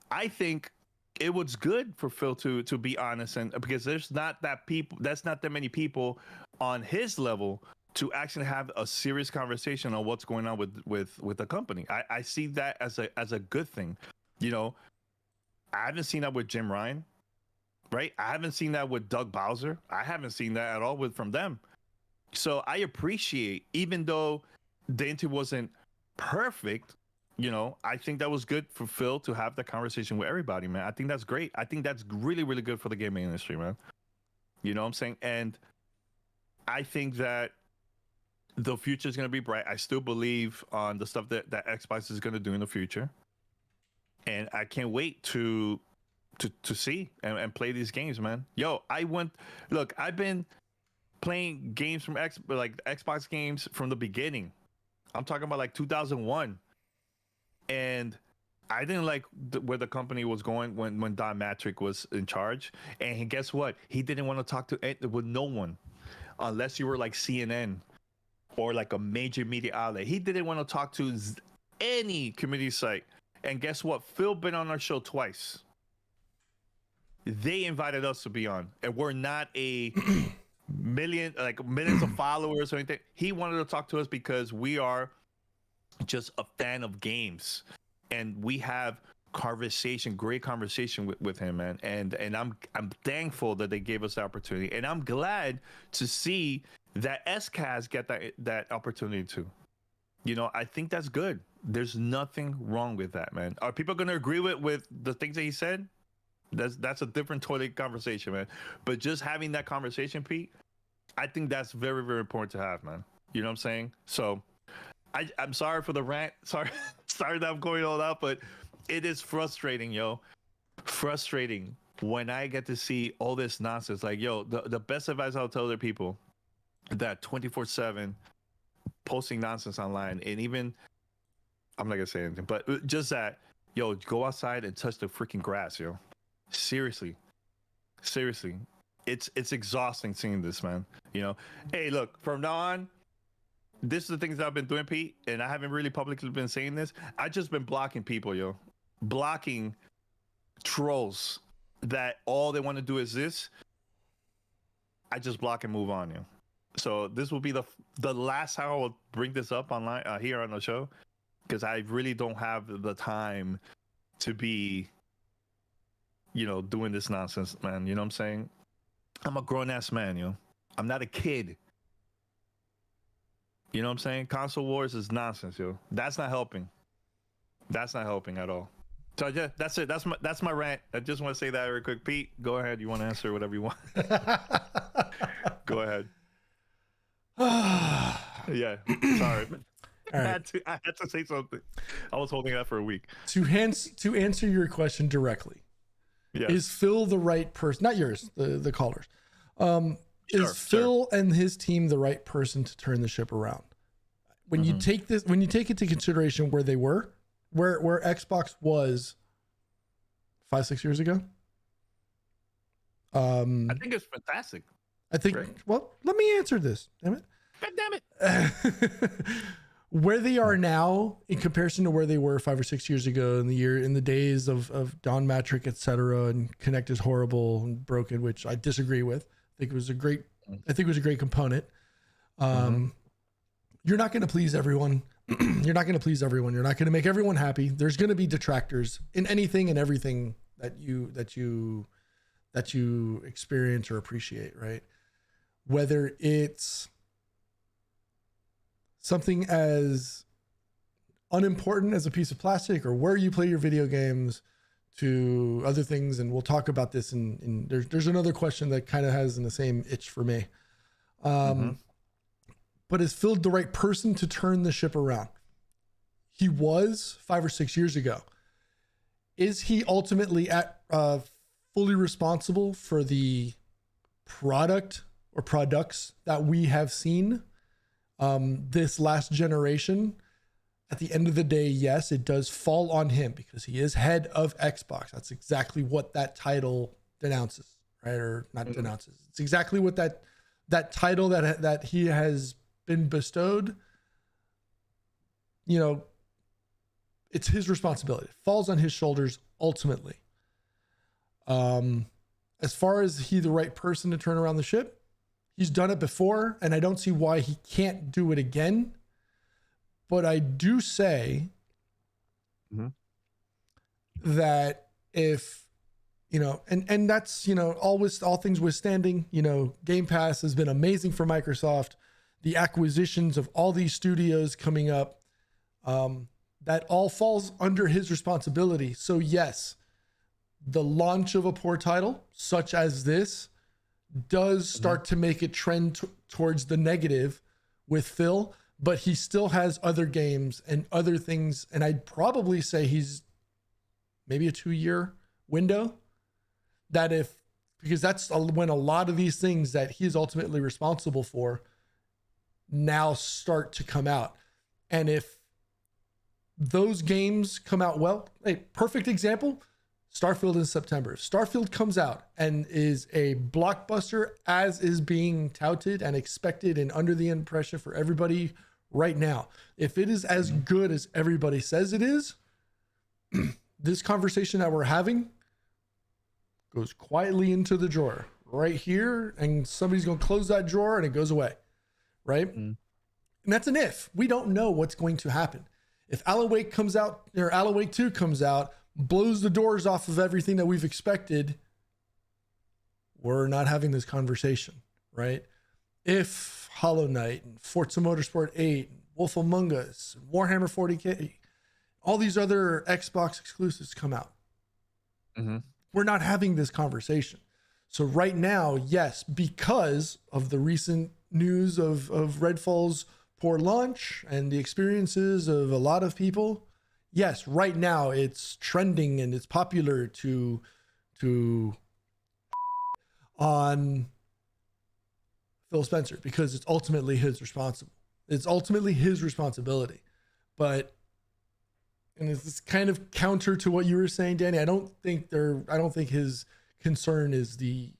Speaker 1: I think it was good for Phil to be honest, and because that's not that many people on his level to actually have a serious conversation on what's going on with the company. I see that as a good thing. I haven't seen that with Jim Ryan, right? I haven't seen that with Doug Bowser. I haven't seen that at all from them. So I appreciate, even though the interview wasn't perfect, I think that was good for Phil to have that conversation with everybody, man. I think that's great. I think that's really, really good for the gaming industry, man. You know what I'm saying? And I think that the future is going to be bright. I still believe on the stuff that Xbox is going to do in the future. And I can't wait to see and play these games, man. I've been playing games from Xbox games from the beginning. I'm talking about like 2001. And I didn't like where the company was going when Don Matrick was in charge. And guess what? He didn't want to talk with no one unless you were like CNN or like a major media outlet. He didn't want to talk to any community site. And guess what? Phil been on our show twice. They invited us to be on, and we're not a millions of followers or anything. He wanted to talk to us because we are just a fan of games, and we have great conversation with him, man. And I'm thankful that they gave us the opportunity, and I'm glad to see that SCAS get that opportunity too. I think that's good. There's nothing wrong with that, man. Are people going to agree with the things that he said? That's a different totally conversation, man. But just having that conversation, Pete, I think that's very, very important to have, man. You know what I'm saying? So I'm sorry for the rant. Sorry that I'm going all out, but it is frustrating, yo. Frustrating when I get to see all this nonsense. Like, yo, the best advice I'll tell other people that 24/7 posting nonsense online, and even I'm not gonna say anything, but just that, yo, go outside and touch the freaking grass, yo. Seriously, it's exhausting seeing this, man. Hey, look, from now on, this is the things that I've been doing, Pete, and I haven't really publicly been saying this. I just been blocking people, yo, blocking trolls that all they want to do is this. I just block and move on, yo. So this will be the last time I will bring this up online here on the show, because I really don't have the time to be doing this nonsense, man. You know what I'm saying? I'm a grown-ass man, yo. I'm not a kid. You know what I'm saying? Console wars is nonsense, yo. That's not helping. That's not helping at all. So yeah, that's it. That's my rant. I just want to say that real quick. Pete, go ahead. You want to answer whatever you want. Go ahead. Yeah, sorry. I had to say something. I was holding that for a week.
Speaker 2: To answer your question directly,
Speaker 1: yes.
Speaker 2: Is Phil the right person? Not yours, the callers. Is Phil and his team the right person to turn the ship around? When you take into consideration where they were, where Xbox was 5-6 years ago.
Speaker 1: I think it's fantastic.
Speaker 2: I think. Great. Well, let me answer this. Damn it.
Speaker 1: God damn it.
Speaker 2: Where they are now in comparison to where they were 5 or 6 years ago in the days of Don Matrick, etc., and Kinect is horrible and broken, which I disagree with. I think it was a great component. You're not going to please everyone. You're not going to please everyone. You're not going to make everyone happy. There's going to be detractors in anything and everything that you experience or appreciate, right? Whether it's something as unimportant as a piece of plastic or where you play your video games to other things. And we'll talk about this in there's another question that kind of has in the same itch for me. But is Phil the right person to turn the ship around? He was 5 or 6 years ago. Is he ultimately fully responsible for the product or products that we have seen this last generation? At the end of the day, yes, it does fall on him because he is head of Xbox. That's exactly what that title denounces, right? Or not denounces. It's exactly what that title that he has been bestowed. It's his responsibility. It falls on his shoulders ultimately. As far as he the right person to turn around the ship, he's done it before, and I don't see why he can't do it again. But I do say that if, and that's, all things withstanding, Game Pass has been amazing for Microsoft. the acquisitions of all these studios coming up, that all falls under his responsibility. So yes, the launch of a poor title such as this does start to make it trend towards the negative with Phil, but he still has other games and other things. And I'd probably say he's maybe a 2-year window because that's when a lot of these things that he's ultimately responsible for now start to come out. And if those games come out well, a perfect example, Starfield in September. If Starfield comes out and is a blockbuster as is being touted and expected and under the impression for everybody right now, if it is as good as everybody says it is, this conversation that we're having goes quietly into the drawer right here, and somebody's going to close that drawer and it goes away, right? And that's an if. We don't know what's going to happen. If Alan Wake comes out, or Alan Wake 2 comes out, blows the doors off of everything that we've expected, we're not having this conversation, right? If Hollow Knight and Forza Motorsport 8, Wolf Among Us, Warhammer 40K, all these other Xbox exclusives come out, we're not having this conversation. So right now, yes, because of the recent news of Redfall's poor launch and the experiences of a lot of people, yes, right now it's trending and it's popular to on Phil Spencer because it's ultimately his responsibility. But, and it's kind of counter to what you were saying, Danny. I don't think his concern is the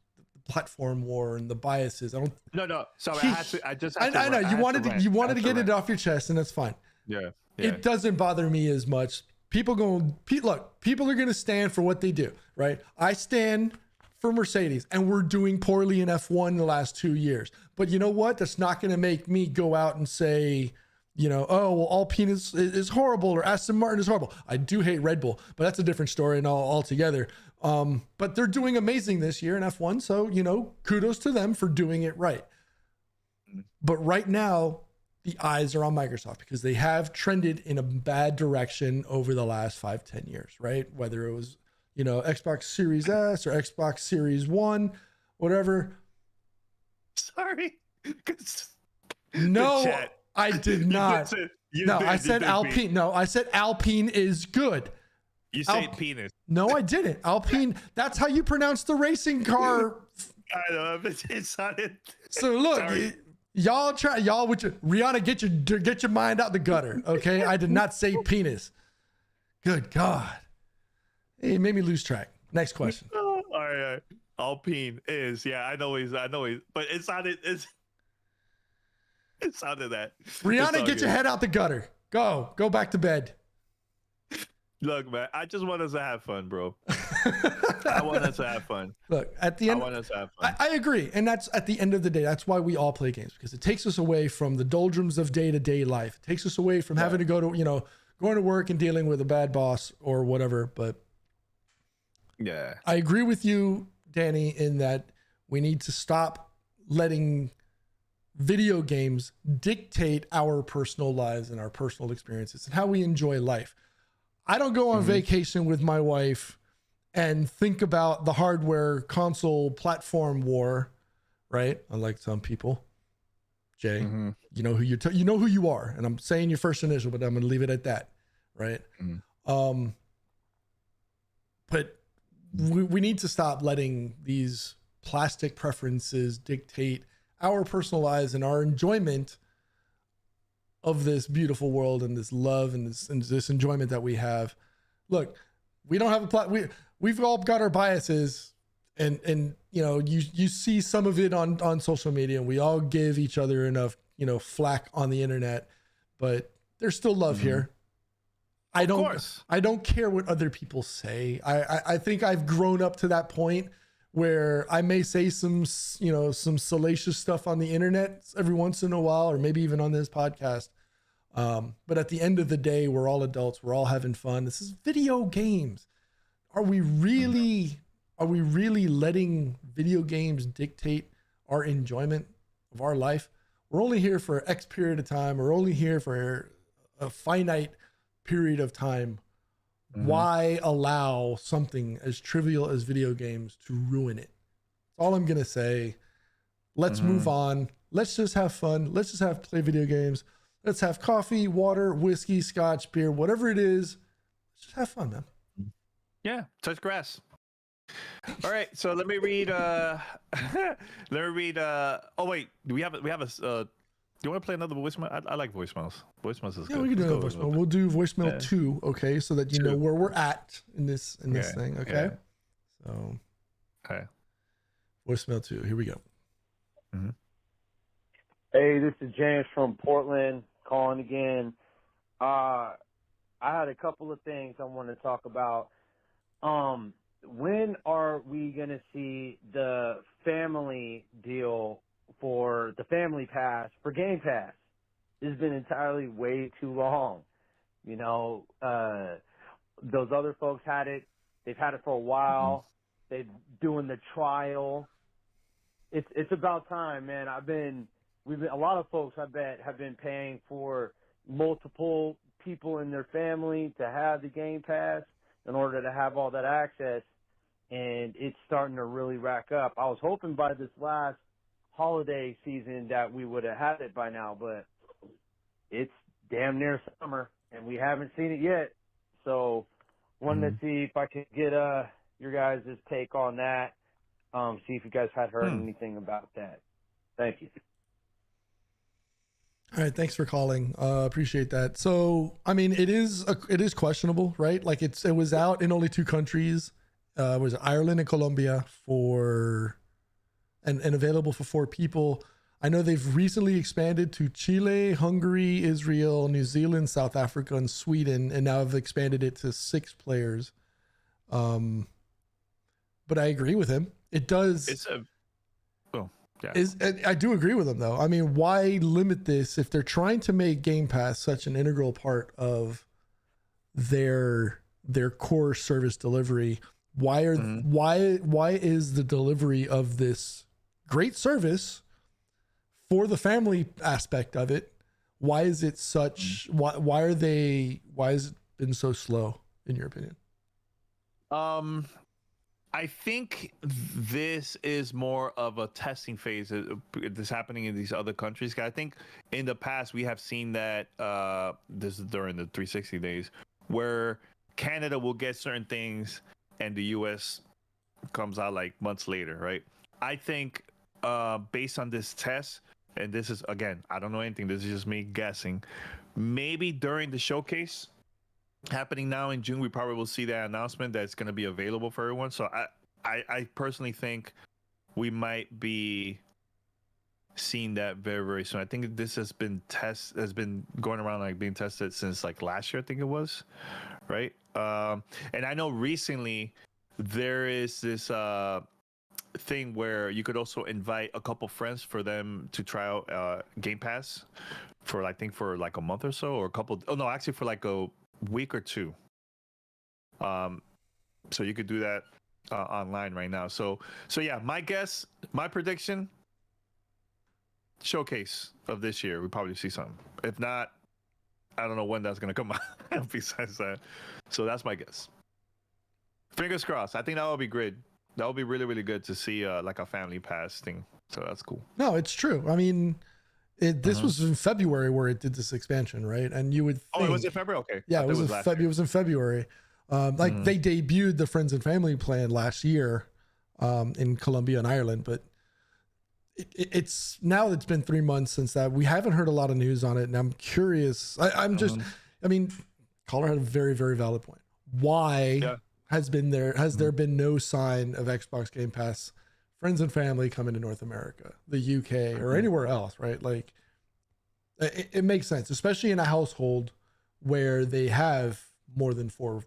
Speaker 2: platform war and the biases. No.
Speaker 1: Sorry,
Speaker 2: I know you wanted to get it off your chest, and that's fine.
Speaker 1: Yeah.
Speaker 2: It doesn't bother me as much. People are going to stand for what they do, right? I stand for Mercedes, and we're doing poorly in F1 the last 2 years. But you know what? That's not going to make me go out and say, oh, well, Alpine is horrible or Aston Martin is horrible. I do hate Red Bull, but that's a different story and altogether. But they're doing amazing this year in F1. So, kudos to them for doing it right. But right now, the eyes are on Microsoft because they have trended in a bad direction over the last 5-10 years, right? Whether it was, Xbox Series S or Xbox Series One, whatever.
Speaker 1: Sorry.
Speaker 2: No, I did not. I said Alpine. No, I said Alpine is good.
Speaker 1: You say penis.
Speaker 2: No, I didn't. Alpine. That's how you pronounce the racing car.
Speaker 1: I know. It's not it.
Speaker 2: So look, y'all with your Rihanna, get your mind out the gutter. Okay, I did not say penis. Good God. It made me lose track. Next question.
Speaker 1: All right. Alpine is, I know he's, but it sounded that.
Speaker 2: Rihanna, get your head out the gutter. Go back to bed.
Speaker 1: Look, man, I just want us to have fun, bro. I want us to have fun.
Speaker 2: Look, at the end,
Speaker 1: I want us to have fun.
Speaker 2: I agree. And that's at the end of the day, that's why we all play games, because it takes us away from the doldrums of day-to-day life. It takes us away from having to go to, going to work and dealing with a bad boss or whatever. But
Speaker 1: yeah,
Speaker 2: I agree with you, Danny, in that we need to stop letting video games dictate our personal lives and our personal experiences and how we enjoy life. I don't go on vacation with my wife and think about the hardware console platform war, right? Unlike some people. Jay, you know who you are, and I'm saying your first initial, but I'm going to leave it at that, right? But we need to stop letting these plastic preferences dictate our personal lives and our enjoyment of this beautiful world and this love and this enjoyment that we have. Look, we don't have we've all got our biases, and you see some of it on social media, and we all give each other enough flack on the internet, but there's still love here. I don't care what other people say. I think I've grown up to that point where I may say some salacious stuff on the internet every once in a while, or maybe even on this podcast. But at the end of the day, we're all adults. We're all having fun. This is video games. Are we really letting video games dictate our enjoyment of our life? we're only here for X period of time. We're only here for a finite period of time. Why allow something as trivial as video games to ruin it? That's all I'm going to say. Let's move on. Let's just have fun. Let's just play video games. Let's have coffee, water, whiskey, scotch, beer, whatever it is. Let's just have fun, man.
Speaker 1: Yeah, touch grass. All right, so let me read. Let me read. Oh wait, do we have a? Do you want to play another voicemail? I like voicemails. Voicemails is good.
Speaker 2: Yeah, we can do another voicemail. We'll do voicemail 2, okay, so that you know where we're at in this thing, okay?
Speaker 1: Yeah.
Speaker 2: So,
Speaker 1: okay.
Speaker 2: Voicemail 2. Here we go.
Speaker 4: Hey, this is James from Portland calling again. I had a couple of things I want to talk about. When are we going to see the family deal for the family pass for Game Pass? This has been entirely way too long. You know, those other folks had it. They've had it for a while. They're doing the trial. It's about time, man. A lot of folks, I bet, have been paying for multiple people in their family to have the Game Pass in order to have all that access, and it's starting to really rack up. I was hoping by this last holiday season that we would have had it by now, but it's damn near summer, and we haven't seen it yet. So wanted to see if I could get your guys' take on that, see if you guys had heard anything about that. Thank you.
Speaker 2: All right, thanks for calling. Appreciate that. So, I mean, it is questionable, right? Like it was out in only 2 countries. Was it Ireland and Colombia and available for 4 people. I know they've recently expanded to Chile, Hungary, Israel, New Zealand, South Africa, and Sweden, and now have expanded it to 6 players. But I agree with him. It does. I do agree with him, though. I mean, why limit this if they're trying to make Game Pass such an integral part of their core service delivery? Why is the delivery of this great service for the family aspect of it? Why is it such? Why has it been so slow, in your opinion?
Speaker 1: I think this is more of a testing phase. This happening in these other countries. I think in the past we have seen that this is during the 360 days, where Canada will get certain things and the US comes out like months later, right? I think based on this test, and this is, again, I don't know anything, this is just me guessing, maybe during the showcase happening now in June, we probably will see that announcement that it's going to be available for everyone. So I personally think we might be seeing that very, very soon. I think this has been going around, like being tested since like last year, I think it was, right? And I know recently there is this thing where you could also invite a couple friends for them to try out Game Pass for, I think, for like a month or so, or actually for like a week or 2. So you could do that online right now. So yeah, my prediction, showcase of this year, we probably see something. If not, I don't know when that's gonna come out. Besides that, so that's my guess. Fingers crossed. I think that would be great. That would be really, really good to see like a family pass thing. So that's cool.
Speaker 2: No, it's true. I mean, this was in February where it did this expansion, right? And you would think,
Speaker 1: it was in February? Okay.
Speaker 2: Yeah, it was in February. They debuted the Friends and Family plan last year in Colombia and Ireland, but it's now it's been 3 months since that. We haven't heard a lot of news on it, and I'm curious. I mean, caller had a very, very valid point. Why has there been no sign of Xbox Game Pass Friends and Family coming to North America, the UK, or anywhere else, right? Like, it makes sense, especially in a household where they have more than 4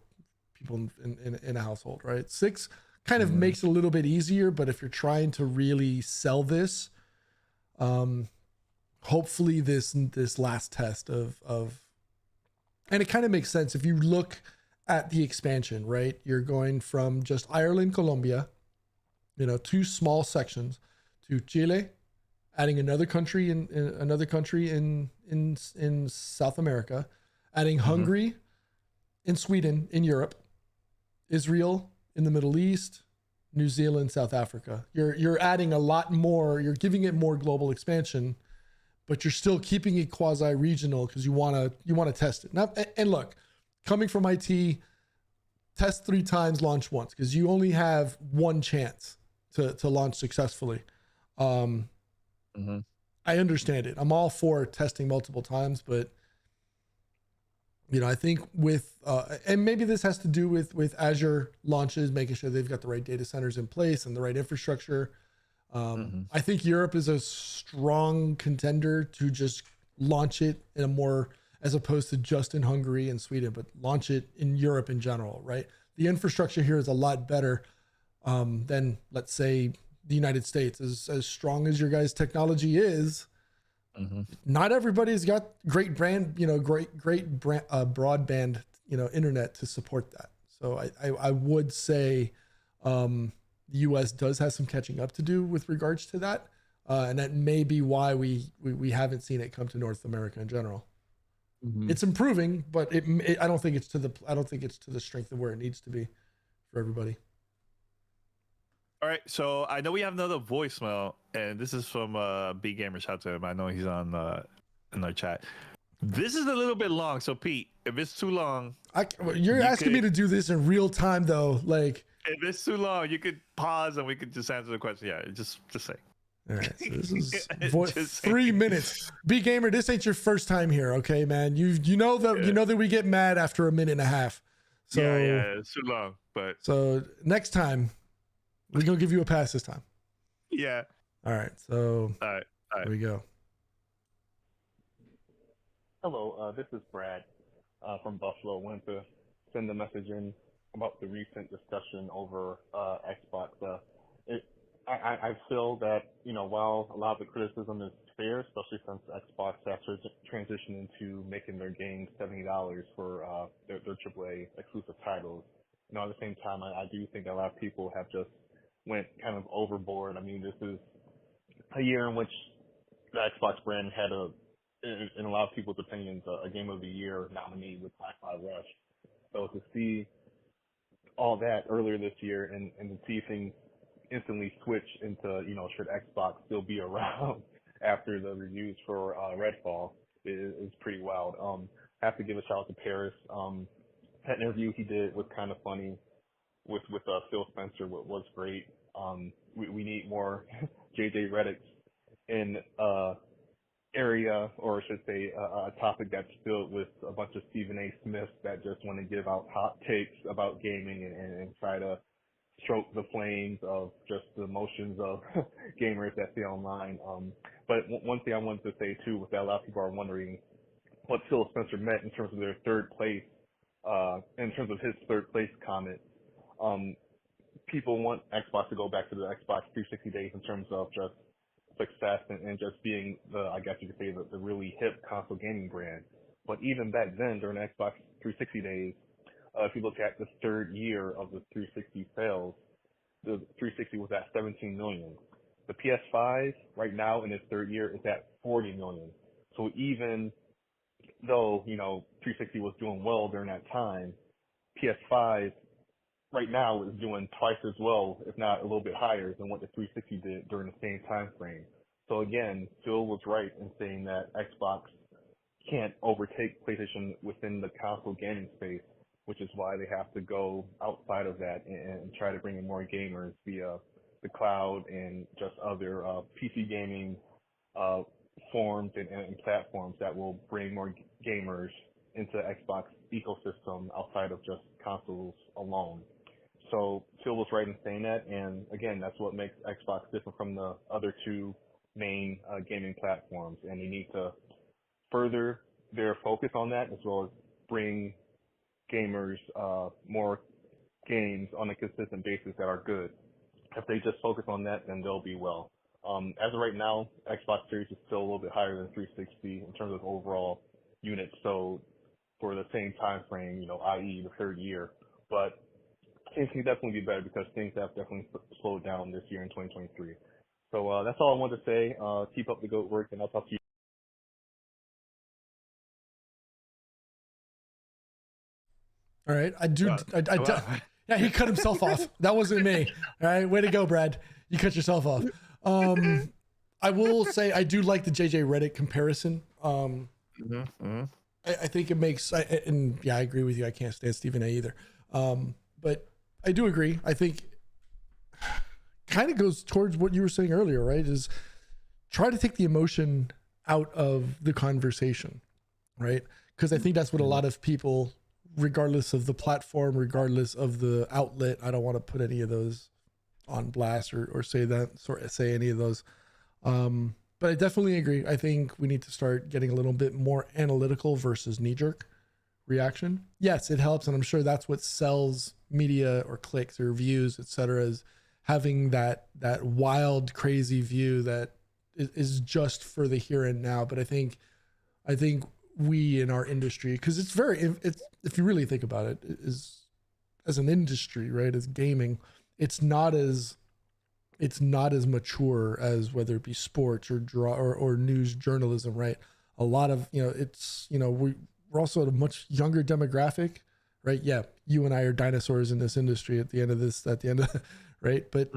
Speaker 2: people in a household, right? 6 kind of makes it a little bit easier, but if you're trying to really sell this, hopefully this last test of and it kind of makes sense if you look at the expansion, right? You're going from just Ireland, Colombia, 2 small sections, to Chile adding another country in South America, adding Hungary in Sweden in Europe, Israel in the Middle East, New Zealand, South Africa. You're adding a lot more. You're giving it more global expansion, but you're still keeping it quasi regional because you want to test it. Now, and look, coming from IT, test 3 times, launch once, because you only have one chance to launch successfully. I understand it. I'm all for testing multiple times, but I think with and maybe this has to do with Azure launches, making sure they've got the right data centers in place and the right infrastructure. I think Europe is a strong contender to just launch it in a more, as opposed to just in Hungary and Sweden, but launch it in Europe in general, right? The infrastructure here is a lot better than, let's say, the United States. As strong as your guys' technology is, not everybody's got great broadband, internet to support that. So I would say the US does have some catching up to do with regards to that. And that may be why we haven't seen it come to North America in general. It's improving, but I don't think it's to the strength of where it needs to be for everybody.
Speaker 1: All right, so I know we have another voicemail, and this is from B Gamer. Shout out to him. I know he's on in our chat. This is a little bit long, so Pete, if it's too long,
Speaker 2: you're asking me to do this in real time, though. Like,
Speaker 1: if it's too long, you could pause and we could just answer the question. Yeah, just say.
Speaker 2: All right, so this is 3 minutes. B Gamer, this ain't your first time here, okay, man? You know that we get mad after a minute and a half. So
Speaker 1: yeah, it's too long. But
Speaker 2: so next time, we're gonna give you a pass this time.
Speaker 1: Yeah.
Speaker 2: All right. So
Speaker 1: all right.
Speaker 2: Here we go.
Speaker 5: Hello, this is Brad from Buffalo. Wanted to send a message in about the recent discussion over Xbox. I feel that, while a lot of the criticism is fair, especially since Xbox has transitioned into making their games $70 for their AAA exclusive titles. At the same time, I do think a lot of people have just went kind of overboard. I mean, this is a year in which the Xbox brand had in a lot of people's opinions, a Game of the Year nominee with Hi-Fi Rush. So to see all that earlier this year and to see things instantly switch into, should Xbox still be around after the reviews for Redfall is pretty wild. I have to give a shout out to Paris. That interview he did was kind of funny with Phil Spencer was great. We need more JJ Reddicks in area, or I should say a topic that's filled with a bunch of Stephen A. Smiths that just want to give out hot takes about gaming and try to stroke the flames of just the emotions of gamers that see online. But one thing I wanted to say too was that a lot of people are wondering what Phil Spencer meant in terms of their third place, in terms of his third place comment. People want Xbox to go back to the Xbox 360 days in terms of just success and just being I guess you could say, the really hip console gaming brand. But even back then, during the Xbox 360 days, if you look at the third year of the 360 sales, the 360 was at 17 million. The PS5 right now in its third year is at 40 million. So even though, 360 was doing well during that time, PS5 right now is doing twice as well, if not a little bit higher than what the 360 did during the same time frame. So again, Phil was right in saying that Xbox can't overtake PlayStation within the console gaming space, which is why they have to go outside of that and try to bring in more gamers via the cloud and just other PC gaming forms and platforms that will bring more gamers into Xbox ecosystem outside of just consoles alone. So Phil was right in saying that, and again, that's what makes Xbox different from the other two main gaming platforms, and they need to further their focus on that as well as bring gamers more games on a consistent basis that are good. If they just focus on that, then they'll be well. As of right now, Xbox Series is still a little bit higher than 360 in terms of overall units sold for the same time frame, i.e. the third year. But things can definitely be better because things have definitely slowed down this year in 2023. So that's all I wanted to say. Keep up the good work, and I'll talk to you.
Speaker 2: All right, I do.
Speaker 1: Wow.
Speaker 2: Yeah, he cut himself off. That wasn't me. All right, way to go, Brad. You cut yourself off. I will say I do like the JJ Redick comparison. I think it makes, and yeah, I agree with you. I can't stand Stephen A either. But I do agree. I think kind of goes towards what you were saying earlier, right? Is try to take the emotion out of the conversation, right? Because I think that's what a lot of people, regardless of the platform, regardless of the outlet, I don't want to put any of those on blast or say any of those. But I definitely agree. I think we need to start getting a little bit more analytical versus knee-jerk reaction. Yes, it helps, and I'm sure that's what sells media or clicks or views, etc. Is having that wild, crazy view that is just for the here and now. But I think we in our industry, because it's if you really think about it, is as an industry, right? As gaming, it's not as mature as whether it be sports or or news journalism, right? A lot of, it's, we're also at a much younger demographic, right? Yeah, you and I are dinosaurs in this industry at the end of right? But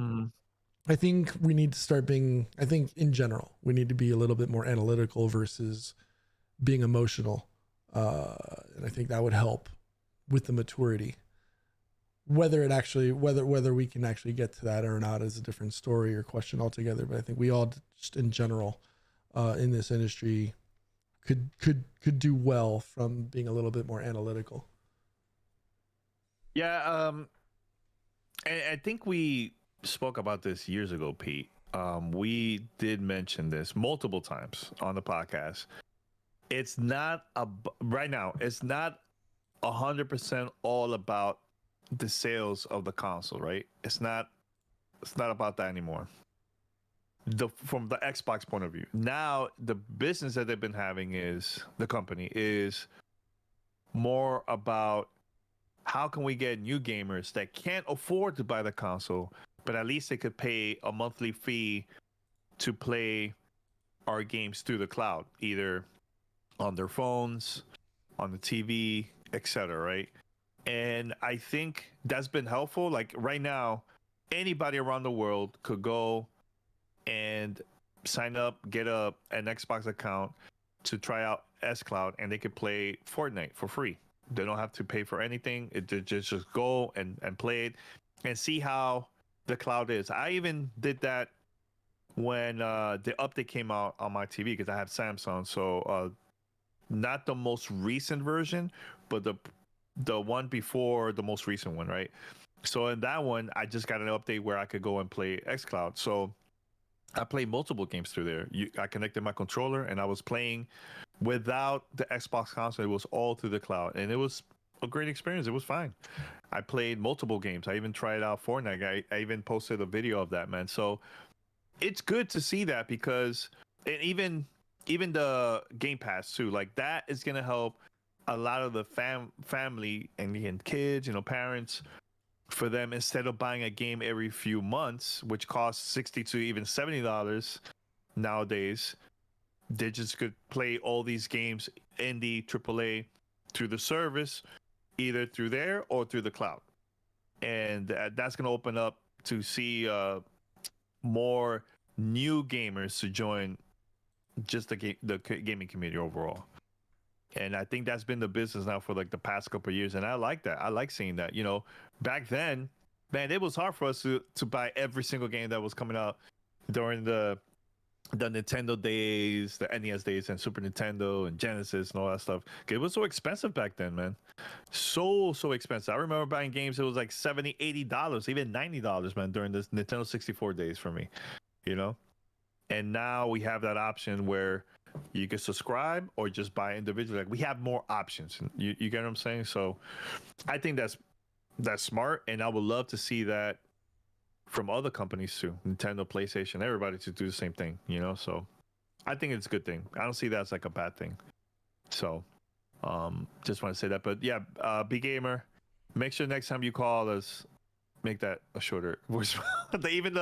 Speaker 2: I think we need to start being, I think in general, we need to be a little bit more analytical versus being emotional. And I think that would help with the maturity. Whether we can actually get to that or not is a different story or question altogether. But I think we all just in general in this industry could do well from being a little bit more analytical.
Speaker 1: Yeah, I think we spoke about this years ago, Pete. We did mention this multiple times on the podcast. It's not right now. It's not 100% all about the sales of the console, right? It's not about that anymore. From the Xbox point of view, now the business that they've been having is the company is more about how can we get new gamers that can't afford to buy the console, but at least they could pay a monthly fee to play our games through the cloud, either on their phones, on the TV, etc. Right? And I think that's been helpful. Like right now, anybody around the world could go and sign up, get an Xbox account to try out xCloud, and they could play Fortnite for free. They don't have to pay for anything. They just go and play it and see how the cloud is. I even did that when the update came out on my TV because I have Samsung. So not the most recent version, but the one before the most recent one, right? So in that one, I just got an update where I could go and play xCloud. So I played multiple games through there. I connected my controller and I was playing without the Xbox console. It was all through the cloud, and it was a great experience. It was fine. I played multiple games. I even tried out Fortnite. I even posted a video of that, man. So it's good to see that because, and even the Game Pass too, like that is gonna help a lot of the family and kids, parents, for them, instead of buying a game every few months, which costs $60 to even $70 nowadays. They just could play all these games, indie, AAA, through the service, either through there or through the cloud. And that's going to open up to see more new gamers to join just the gaming community overall. And I think that's been the business now for like the past couple of years. And I like that. I like seeing that. Back then, man, it was hard for us to buy every single game that was coming out during the Nintendo days, the NES days, and Super Nintendo and Genesis and all that stuff. It was so expensive back then, man. So expensive. I remember buying games, it was like $70, $80, even $90, man, during this Nintendo 64 days for me, And now we have that option where you can subscribe or just buy individually. Like we have more options. You get what I'm saying? So I think that's smart, and I would love to see that from other companies too, Nintendo, PlayStation, everybody to do the same thing, So I think it's a good thing. I don't see that as like a bad thing. So just want to say that. But yeah, B Gamer, make sure next time you call us, make that a shorter voice. Even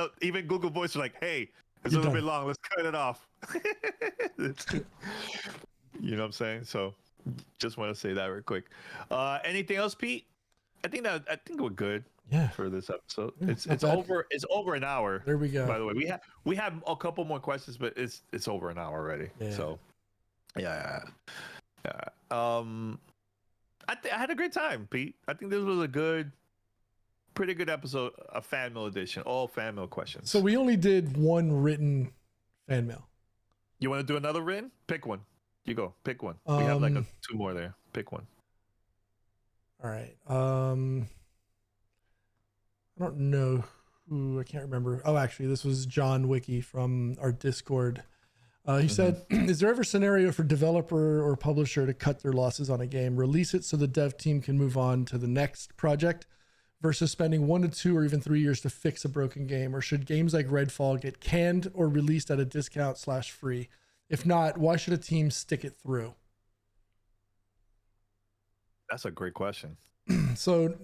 Speaker 1: Google Voice are like, hey, It's
Speaker 2: You're
Speaker 1: a little
Speaker 2: done.
Speaker 1: bit long. Let's cut it off. You know what I'm saying? So just want to say that real quick. Anything else, Pete? I think we're good.
Speaker 2: Yeah.
Speaker 1: For this episode.
Speaker 2: Yeah,
Speaker 1: It's
Speaker 2: not bad.
Speaker 1: over an hour.
Speaker 2: There we go.
Speaker 1: By the way, we have a couple more questions, but it's over an hour already.
Speaker 2: Yeah.
Speaker 1: So yeah. I had a great time, Pete. I think this was a pretty good episode, a fan mail edition, all fan mail questions.
Speaker 2: So we only did one written fan mail.
Speaker 1: You want to do another written? Pick one. You go. Pick one. We have like two more there. Pick one.
Speaker 2: All right. I don't know who. I can't remember. Oh, actually, this was John Wiki from our Discord. He said, is there ever a scenario for developer or publisher to cut their losses on a game, release it so the dev team can move on to the next project versus spending 1 to 2 or even 3 years to fix a broken game? Or should games like Redfall get canned or released at a discount / free? If not, why should a team stick it through?
Speaker 1: That's a great question.
Speaker 2: So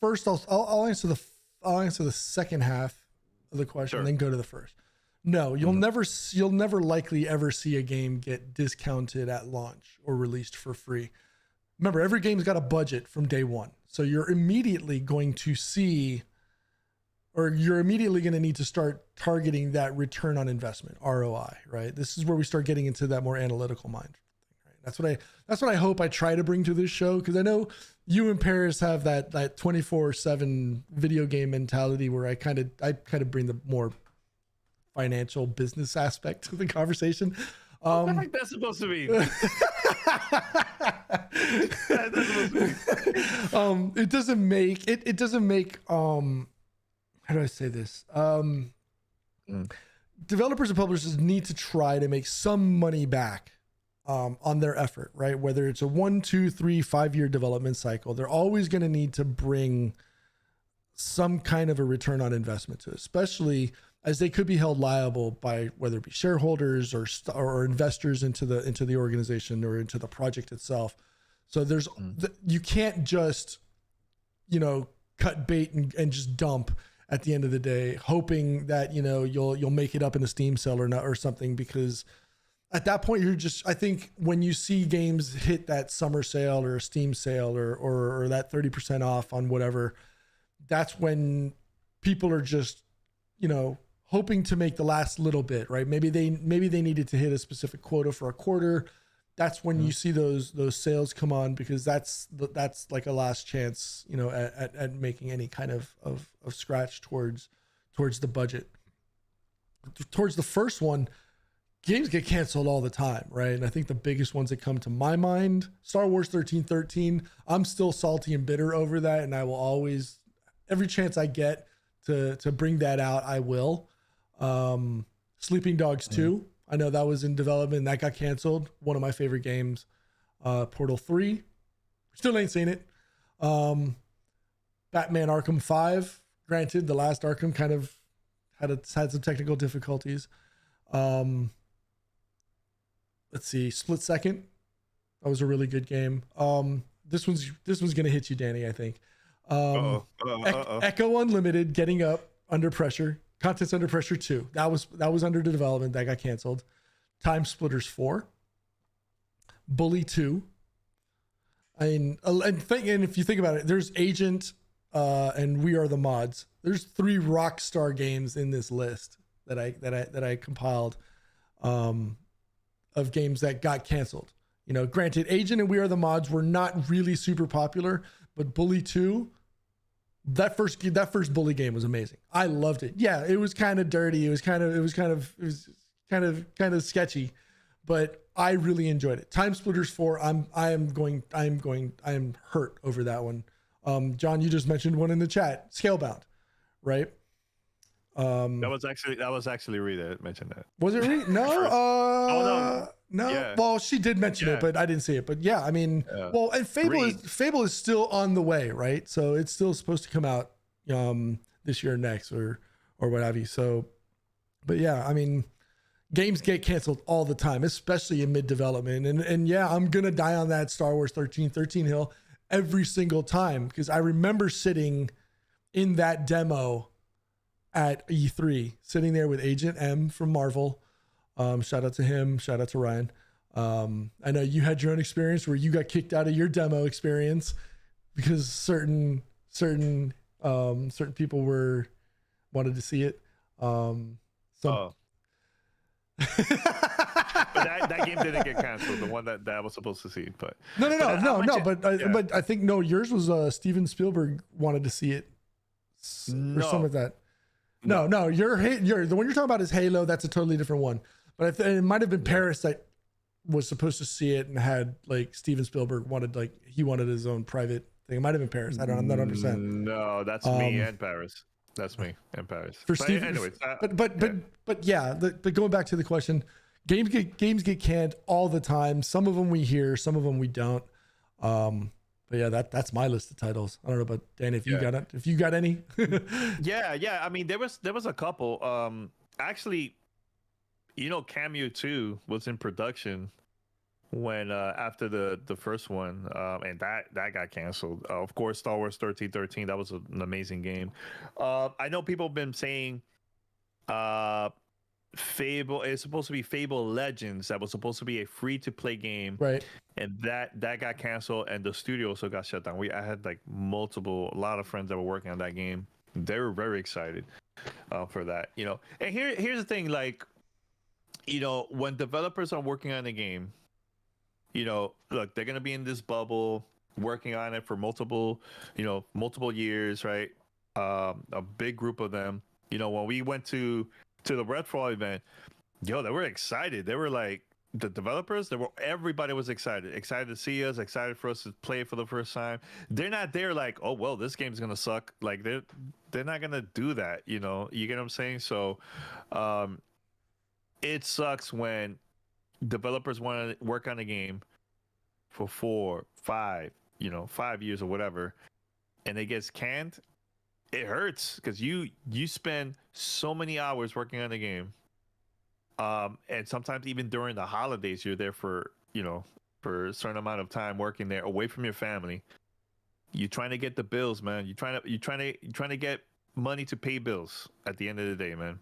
Speaker 2: first, I'll answer the second half of the question,
Speaker 1: Sure.
Speaker 2: and then go to the first. No, you'll never likely ever see a game get discounted at launch or released for free. Remember, every game's got a budget from day one, so you're immediately going to see, or you're immediately going to need to start targeting that return on investment, ROI. Right? This is where we start getting into that more analytical mind. That's what I hope I try to bring to this show, because I know you and Paris have that 24/7 video game mentality where I kind of bring the more financial business aspect to the conversation.
Speaker 1: What the heck that's supposed to mean?
Speaker 2: It doesn't make how do I say this? Developers and publishers need to try to make some money back on their effort, right? Whether it's a 1, 2, 3, 5-year development cycle, they're always going to need to bring some kind of a return on investment to it, especially as they could be held liable by whether it be shareholders or investors into the organization or into the project itself. So there's you can't just, cut bait and just dump at the end of the day, hoping that, you'll make it up in a Steam sale or something, because at that point, I think when you see games hit that summer sale or a Steam sale or that 30% off on whatever, that's when people are just, hoping to make the last little bit, right? Maybe they needed to hit a specific quota for a quarter. That's when you see those sales come on, because that's like a last chance, at making any kind of scratch towards the budget. Towards the first one, games get canceled all the time, right? And I think the biggest ones that come to my mind, Star Wars 1313, I'm still salty and bitter over that, and I will always, every chance I get to bring that out, I will. Sleeping Dogs 2, I know that was in development, that got canceled. One of my favorite games. Portal 3, still ain't seen it. Batman Arkham 5, granted, the last Arkham kind of had some technical difficulties. Let's see, Split Second. That was a really good game. This one's gonna hit you, Danny, I think. Echo Unlimited, Getting Up, Under Pressure, Contents Under Pressure 2. That was under development. That got canceled. Time Splitters 4. Bully 2. I mean, and if you think about it, there's Agent and We Are the Mods. There's 3 Rockstar games in this list that I compiled. Of games that got canceled. Granted, Agent and We Are the Mods were not really super popular, but Bully 2, that first Bully game was amazing. I loved it. Yeah, it was kind of dirty. It was kind of sketchy, but I really enjoyed it. Time Splitters 4, I am hurt over that one. John, you just mentioned one in the chat, Scalebound, right?
Speaker 1: That was actually Rita that mentioned that.
Speaker 2: Was it Rita? No. No. Yeah. Well, she did mention it, but I didn't see it. But yeah, I mean, well, and Fable is still on the way, right? So it's still supposed to come out this year or next or what have you. So, but yeah, I mean, games get canceled all the time, especially in mid development. And yeah, I'm gonna die on that Star Wars 1313 hill every single time, because I remember sitting in that demo at E3, sitting there with Agent M from Marvel. Shout out to him. Shout out to Ryan. I know you had your own experience where you got kicked out of your demo experience because certain people wanted to see it.
Speaker 1: But that game didn't get canceled. The one that I was supposed to see, but
Speaker 2: no. But I think yours was Steven Spielberg wanted to see it or something like that. No, you're the one you're talking about is Halo. That's a totally different one. But it might have been Paris that was supposed to see it and had like Steven Spielberg wanted his own private thing. It might have been Paris. I'm not 100%.
Speaker 1: No, that's me and Paris. That's me and Paris.
Speaker 2: For Steve, anyways, but going back to the question, games get canned all the time. Some of them we hear, some of them we don't. But yeah, that's my list of titles. I don't know about Dan if you got it. If you got any.
Speaker 1: yeah. I mean, there was a couple. Actually, Cameo 2 was in production when after the first one, and that got canceled. Of course, Star Wars 1313, that was an amazing game. I know people have been saying Fable is supposed to be Fable Legends. That was supposed to be a free to play game,
Speaker 2: right?
Speaker 1: And that got canceled, and the studio also got shut down. I had like a lot of friends that were working on that game. They were very excited for that, And here's the thing, like, when developers are working on a game, look, they're gonna be in this bubble working on it for multiple years, right? A big group of them. When we went to the Redfall event, they were excited. They were like, the developers, everybody was excited to see us, excited for us to play it for the first time. They're not there like, oh well, this game's gonna suck. Like they're not gonna do that. You get what I'm saying? So, it sucks when developers want to work on a game for 4, 5 years or whatever, and it gets canned. It hurts because you spend so many hours working on a game, and sometimes even during the holidays you're there for a certain amount of time working there away from your family. You're trying to get the bills, man. You're trying to get money to pay bills at the end of the day, man.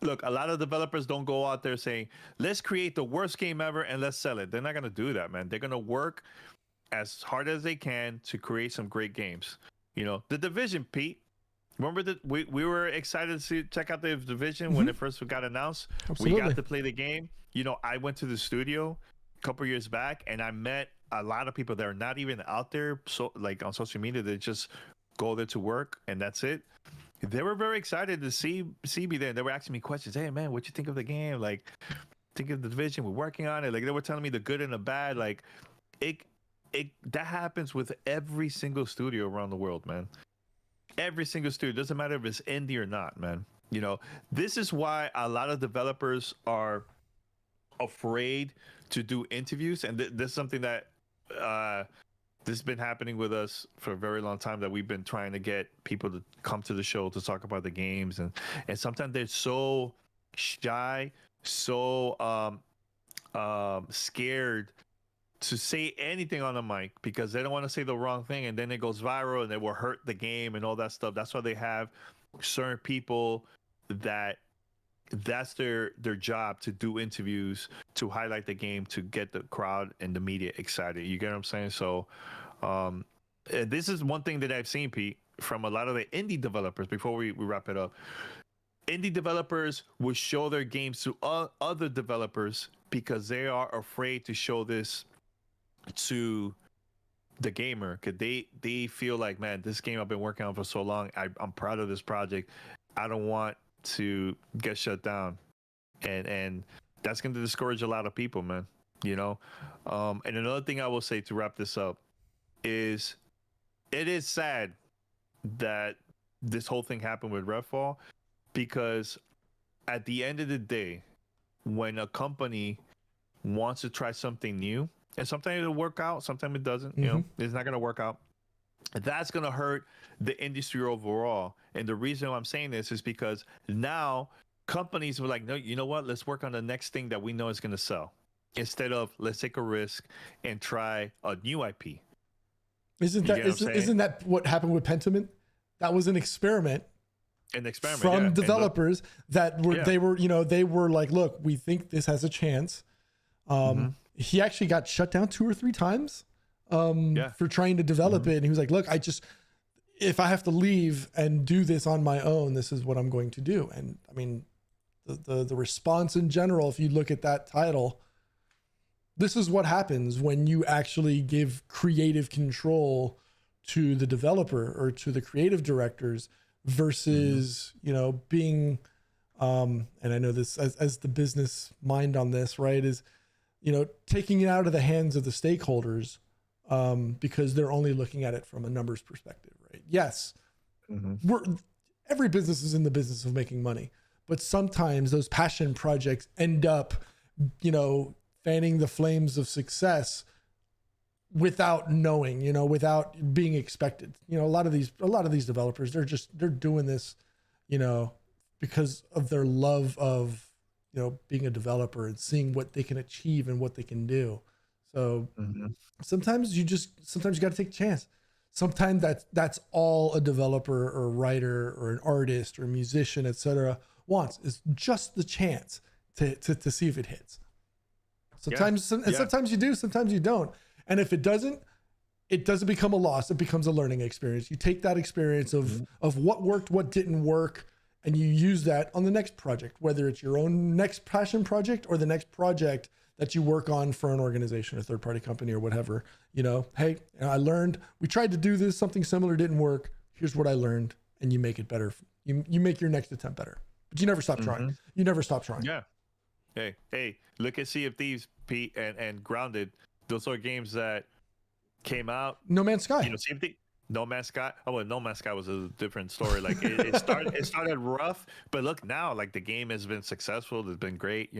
Speaker 1: Look, a lot of developers don't go out there saying, let's create the worst game ever and let's sell it. They're not going to do that, man. They're going to work as hard as they can to create some great games. The Division, Pete, remember that we were excited to check out the Division when it first got announced.
Speaker 2: Absolutely.
Speaker 1: We got to play the game. I went to the studio a couple years back and I met a lot of people that are not even out there, so like on social media. They just go there to work and that's it. They were very excited to see me there. They were asking me questions. Hey man, what you think of the game? Like, think of the Division. We're working on it. Like, they were telling me the good and the bad. Like, that happens with every single studio around the world, man. Every single studio. Doesn't matter if it's indie or not, man. This is why a lot of developers are afraid to do interviews, and this is something that this has been happening with us for a very long time, that we've been trying to get people to come to the show to talk about the games, and sometimes they're so shy, so scared to say anything on the mic because they don't want to say the wrong thing, and then it goes viral and it will hurt the game and all that stuff. That's why they have certain people that's their job, to do interviews, to highlight the game, to get the crowd and the media excited. You get what I'm saying? So this is one thing that I've seen, Pete, from a lot of the indie developers. Before we wrap it up, indie developers will show their games to other developers because they are afraid to show this to the gamer, because they feel like, man, this game I've been working on for so long, I'm proud of this project, I don't want to get shut down, and that's going to discourage a lot of people, man. And another thing I will say to wrap this up is, it is sad that this whole thing happened with Redfall, because at the end of the day, when a company wants to try something new, and sometimes it'll work out, sometimes it doesn't, it's not going to work out, that's going to hurt the industry overall. And the reason I'm saying this is because now companies were like, no, you know what? Let's work on the next thing that we know is going to sell, instead of let's take a risk and try a new IP.
Speaker 2: Isn't that what happened with Pentiment? That was an experiment.
Speaker 1: An experiment
Speaker 2: from
Speaker 1: yeah.
Speaker 2: developers that were
Speaker 1: Yeah.
Speaker 2: they were like, look, we think this has a chance. He actually got shut down 2 or 3 times for trying to develop it, and he was like, look, if I have to leave and do this on my own, this is what I'm going to do. And I mean, the response in general, if you look at that title, this is what happens when you actually give creative control to the developer or to the creative directors versus, being, and I know this as the business mind on this, right, is, taking it out of the hands of the stakeholders because they're only looking at it from a numbers perspective, right? Yes, every business is in the business of making money, but sometimes those passion projects end up, fanning the flames of success without knowing, without being expected. A lot of these developers, they're doing this, because of their love of, being a developer and seeing what they can achieve and what they can do. So sometimes you got to take a chance. Sometimes that's all a developer or a writer or an artist or a musician, etc., wants, is just the chance to see if it hits. Sometimes, sometimes you do, sometimes you don't. And if it doesn't become a loss. It becomes a learning experience. You take that experience of what worked, what didn't work, and you use that on the next project, whether it's your own next passion project or the next project that you work on for an organization, a third-party company or whatever. Hey, I learned, we tried to do this, something similar didn't work. Here's what I learned, and you make it better. You make your next attempt better, but you never stop trying. You never stop trying.
Speaker 1: Yeah. Hey, look at Sea of Thieves, Pete, and Grounded. Those are games that came out.
Speaker 2: No Man's Sky.
Speaker 1: Sea of Thieves. No Man's Sky. Oh, well, No Man's Sky was a different story. Like it started rough, but look now, like the game has been successful. It's been great.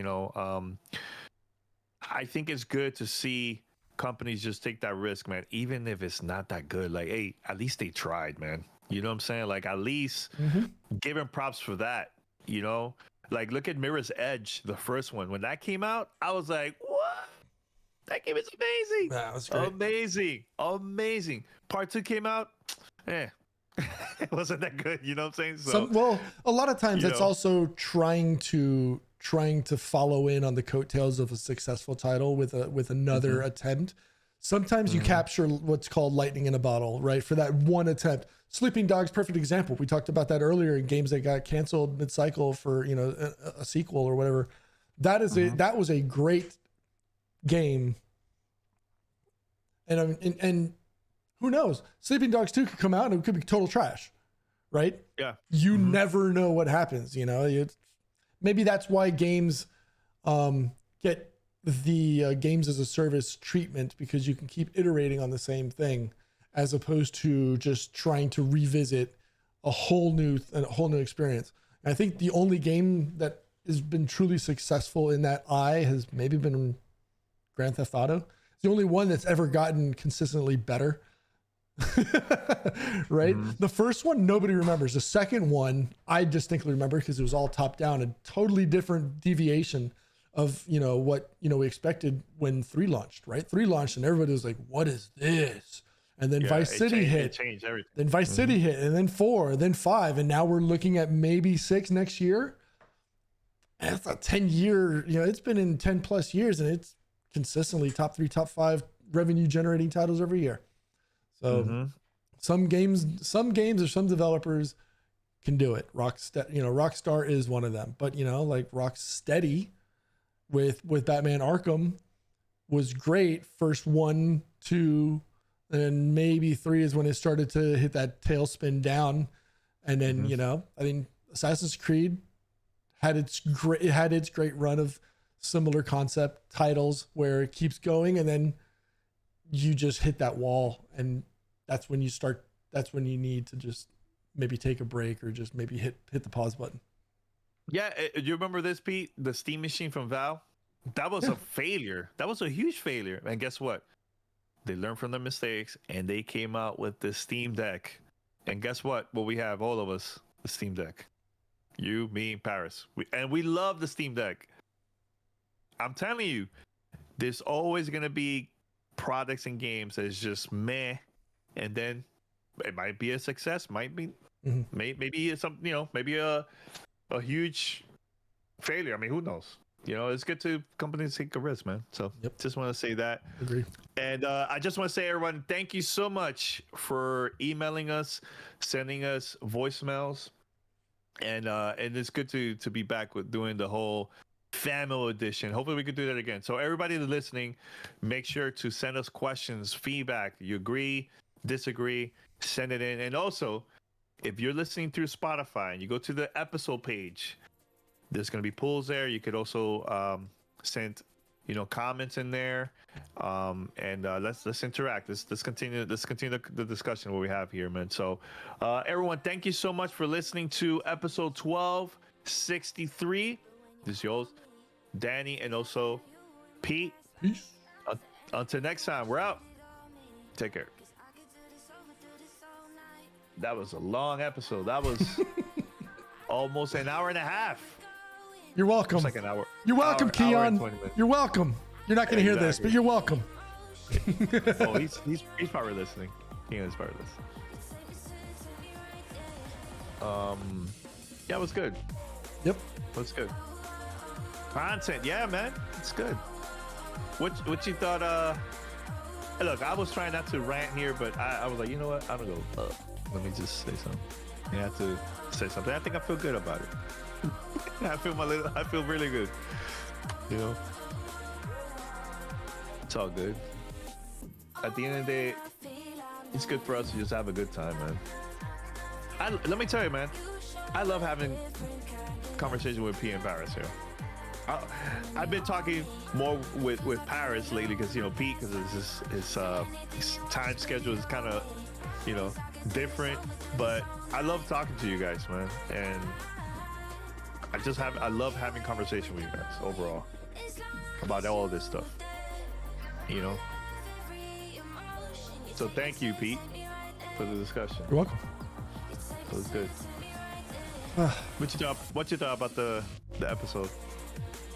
Speaker 1: I think it's good to see companies just take that risk, man. Even if it's not that good, like, hey, at least they tried, man. You know what I'm saying? Like, at least give them props for that. Like, look at Mirror's Edge, the first one. When that came out, I was like, what? That game is amazing.
Speaker 2: That was great.
Speaker 1: Amazing. Part 2 came out. It wasn't that good. You know what I'm saying? So,
Speaker 2: a lot of times it's also trying to follow in on the coattails of a successful title with another attempt. Sometimes you capture what's called lightning in a bottle, right? For that one attempt. Sleeping Dogs, perfect example. We talked about that earlier in games that got canceled mid-cycle for, a sequel or whatever. That was a great game. And who knows? Sleeping Dogs 2 could come out and it could be total trash, right?
Speaker 1: Yeah.
Speaker 2: You never know what happens, maybe that's why games get the games as a service treatment, because you can keep iterating on the same thing as opposed to just trying to revisit a whole new experience. And I think the only game that has been truly successful in that eye has maybe been Grand Theft Auto. It's the only one that's ever gotten consistently better. Right? The first one nobody remembers. The second one I distinctly remember because it was all top down, a totally different deviation of what we expected when 3 launched, right? 3 launched and everybody was like, what is this? And then Vice City hit.
Speaker 1: It changed everything.
Speaker 2: Then Vice City hit, and then 4, then 5, and now we're looking at maybe 6 next year. And it's a 10-year, it's been in 10 plus years, and it's consistently top 3, top 5 revenue generating titles every year. So some games or some developers can do it. Rockstar is one of them. But like Rocksteady with Batman Arkham was great. First 1, 2, and then maybe 3 is when it started to hit that tailspin down. And then Assassin's Creed had its great run of similar concept titles where it keeps going, and then you just hit that wall, and that's when you need to just maybe take a break or just maybe hit the pause button.
Speaker 1: Yeah, you remember this, Pete? The Steam Machine from Valve? That was a failure. That was a huge failure. And guess what? They learned from their mistakes, and they came out with the Steam Deck. And guess what? Well, we have, all of us, the Steam Deck. You, me, Paris. We love the Steam Deck. I'm telling you, there's always going to be products and games that is just meh. And then it might be a success, might be Maybe some, maybe a huge failure. I mean, who knows? It's good to companies take a risk, man. So just want to say that.
Speaker 2: Agree.
Speaker 1: And I just want to say, everyone, thank you so much for emailing us, sending us voicemails, and it's good to be back with doing the whole family edition. Hopefully we could do that again. So everybody that's listening, make sure to send us questions, feedback. You agree, disagree, send it in. And also, if you're listening through Spotify and you go to the episode page, there's going to be polls there. You could also send comments in there, and let's interact. Let's continue the discussion what we have here, man. So everyone, thank you so much for listening to episode 1263. This is yours, Danny, and also Pete.
Speaker 2: Peace.
Speaker 1: Until next time, we're out. Take care. That was a long episode. That was almost an hour and a half.
Speaker 2: You're welcome.
Speaker 1: It's like an hour.
Speaker 2: You're welcome,
Speaker 1: hour
Speaker 2: Keon. You're welcome. You're not going to hear this, but you're welcome.
Speaker 1: Oh, he's probably listening. Keon's probably listening. Yeah, it was good.
Speaker 2: Yep.
Speaker 1: It was good. Content, yeah, man, it's good. What you thought? Look, I was trying not to rant here, but I was like, you know what? I'm gonna go. Let me just say something. You have to say something. I think I feel good about it. I feel really good. It's all good. At the end of the day, it's good for us to just have a good time, man. Let me tell you, man, I love having conversation with P and Paris here. I've been talking more with Paris lately because Pete, because his time schedule is kind of different, but I love talking to you guys, man, and I love having conversation with you guys overall about all of this stuff, So thank you, Pete, for the discussion.
Speaker 2: You're welcome.
Speaker 1: It was good. What you thought about the episode?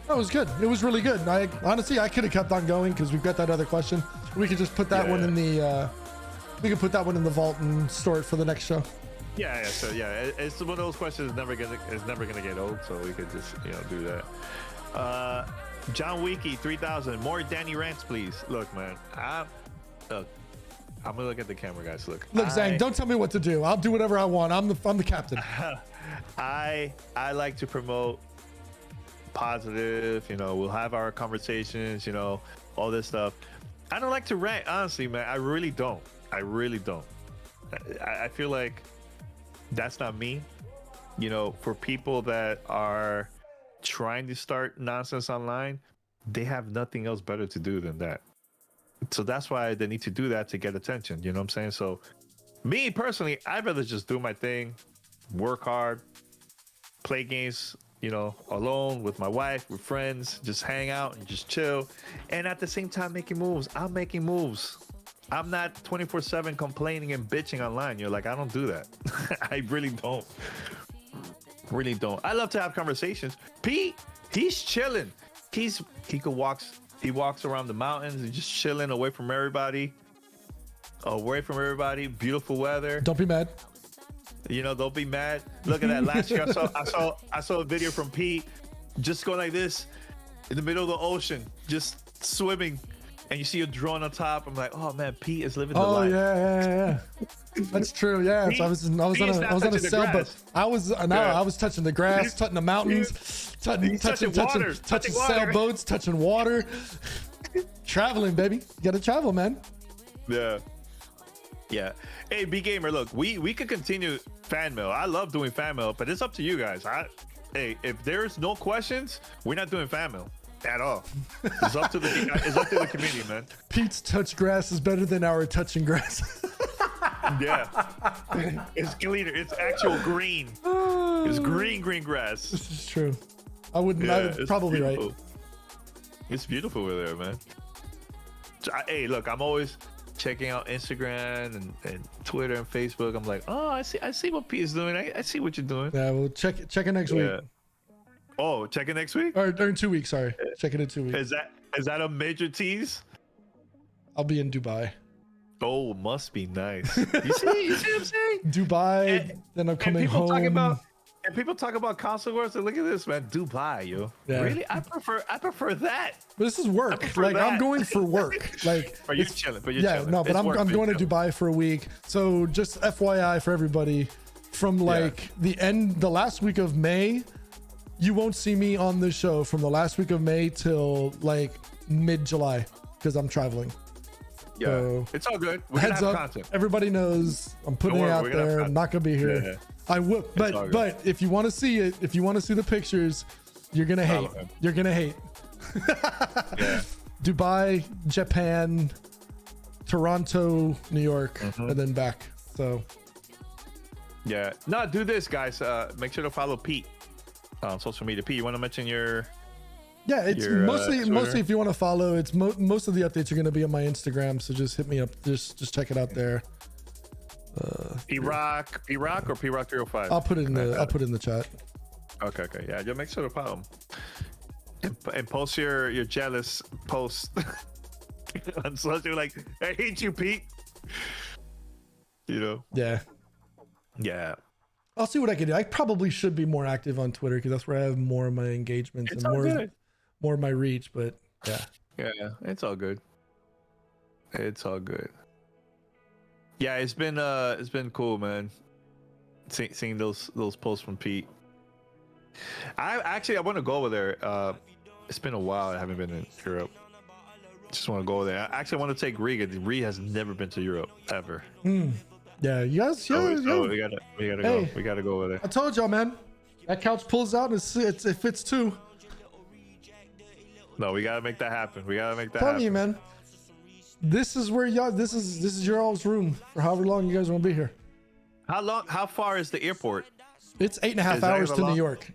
Speaker 2: That was good. It was really good. I could have kept on going because we've got that other question. We could just put that one in the. We could put that one in the vault and store it for the next show.
Speaker 1: Yeah. So it's one of those questions is never gonna get old. So we could just do that. John Wiki 3000. More Danny rants, please. Look, man. I'm gonna look at the camera, guys. Look,
Speaker 2: Zang, don't tell me what to do. I'll do whatever I want. I'm the captain.
Speaker 1: I like to promote positive. We'll have our conversations. All this stuff. I don't like to rant, honestly, man. I really don't. I feel like that's not me. For people that are trying to start nonsense online, they have nothing else better to do than that. So that's why they need to do that to get attention. You know what I'm saying? So me personally, I'd rather just do my thing, work hard, play games, alone with my wife, with friends, just hang out and just chill. And at the same time, making moves. I'm making moves. I'm not 24/7 complaining and bitching online. I don't do that. I really don't. I love to have conversations. Pete, he's chilling. He walks around the mountains and just chilling away from everybody. Beautiful weather.
Speaker 2: Don't be mad.
Speaker 1: Don't be mad. Look at that. Last year I saw a video from Pete just going like this in the middle of the ocean, just swimming, and you see a drone on top. I'm like, oh man, Pete is living the life.
Speaker 2: Oh yeah. That's true. Yeah. So I was on a sailboat. I was touching the grass, touching the mountains, touching sailboats, touching water. Traveling, baby. You gotta travel, man.
Speaker 1: Yeah. Hey, B Gamer, look, we could continue fan mail. I love doing fan mail, but it's up to you guys. Hey, if there's no questions, we're not doing fan mail at all. It's up to the committee, man.
Speaker 2: Pete's touch grass is better than our touching grass.
Speaker 1: Yeah, it's cleaner. It's actual green. It's green grass.
Speaker 2: This is true. I'm probably
Speaker 1: beautiful.
Speaker 2: right.
Speaker 1: It's beautiful over there, man. Hey, look, I'm always checking out Instagram and Twitter and Facebook. I'm like, oh, I see what Pete is doing. I see what you're doing.
Speaker 2: Yeah, we'll check it next week.
Speaker 1: Oh, check it next week?
Speaker 2: Or in 2 weeks, sorry. Check it in 2 weeks.
Speaker 1: Is that a major tease?
Speaker 2: I'll be in Dubai.
Speaker 1: Oh, must be nice. You see what I'm saying?
Speaker 2: Dubai. Then I'm coming
Speaker 1: people
Speaker 2: home.
Speaker 1: People talk about console wars. And look at this, man. Dubai, yo.
Speaker 2: Yeah.
Speaker 1: Really? I prefer that.
Speaker 2: But this is work.
Speaker 1: prefer
Speaker 2: Like I'm
Speaker 1: that.
Speaker 2: going for work. Like
Speaker 1: But you're
Speaker 2: it's-
Speaker 1: chilling. But you're
Speaker 2: yeah,
Speaker 1: chilling.
Speaker 2: no, but
Speaker 1: It's
Speaker 2: I'm
Speaker 1: work,
Speaker 2: going
Speaker 1: you're
Speaker 2: to
Speaker 1: chilling.
Speaker 2: Dubai for a week. So just FYI for everybody, from like the last week of May, you won't see me on the show from the last week of May till like mid-July because I'm traveling.
Speaker 1: Yeah,
Speaker 2: So,
Speaker 1: it's all good. We're
Speaker 2: Heads
Speaker 1: gonna have
Speaker 2: up,
Speaker 1: content.
Speaker 2: everybody knows I'm putting
Speaker 1: Don't
Speaker 2: it
Speaker 1: worry,
Speaker 2: out
Speaker 1: we're gonna have
Speaker 2: there. I'm
Speaker 1: content.
Speaker 2: not gonna be here.
Speaker 1: Yeah.
Speaker 2: I will,
Speaker 1: all
Speaker 2: but
Speaker 1: good.
Speaker 2: if you want to see it, if you want to see the pictures, you're gonna hate.
Speaker 1: him.
Speaker 2: You're gonna hate.
Speaker 1: Yeah.
Speaker 2: Dubai, Japan, Toronto, New York,
Speaker 1: Mm-hmm.
Speaker 2: and then back. So
Speaker 1: Yeah. No, do this, guys. Make sure to follow Pete on social media. Pete, you want to mention your?
Speaker 2: yeah, it's
Speaker 1: Your,
Speaker 2: mostly
Speaker 1: Twitter?
Speaker 2: if you want to follow, it's most of the updates are gonna be on my Instagram. So just hit me up. Just check it out there.
Speaker 1: P-Rock or P-Rock 305?
Speaker 2: I'll put it in the chat.
Speaker 1: Okay. Yeah, just make sure to follow him. And post your jealous post on social. Like, I hate you, Pete. You know?
Speaker 2: Yeah.
Speaker 1: Yeah.
Speaker 2: I'll see what I can do. I probably should be more active on Twitter because that's where I have more of my engagements
Speaker 1: It's
Speaker 2: and
Speaker 1: all good.
Speaker 2: more of my reach. But yeah,
Speaker 1: Yeah, it's all good. It's all good. Yeah, it's been cool, man. Seeing those posts from Pete. I want to go over there. It's been a while. I haven't been in Europe. Just want to go over there. I actually want to take Riga. Ree has never been to Europe ever.
Speaker 2: yeah, you guys.
Speaker 1: So
Speaker 2: Yeah.
Speaker 1: we gotta
Speaker 2: Hey.
Speaker 1: go. We gotta go over there.
Speaker 2: I told y'all, man. That couch pulls out and it fits too.
Speaker 1: No, we gotta make that happen. We gotta make that
Speaker 2: Telling
Speaker 1: happen.
Speaker 2: you, man. This is where y'all. This is your all's room for however long you guys want to be here.
Speaker 1: How far is the airport?
Speaker 2: It's 8.5
Speaker 1: Is that
Speaker 2: hours
Speaker 1: even
Speaker 2: to New
Speaker 1: long?
Speaker 2: York.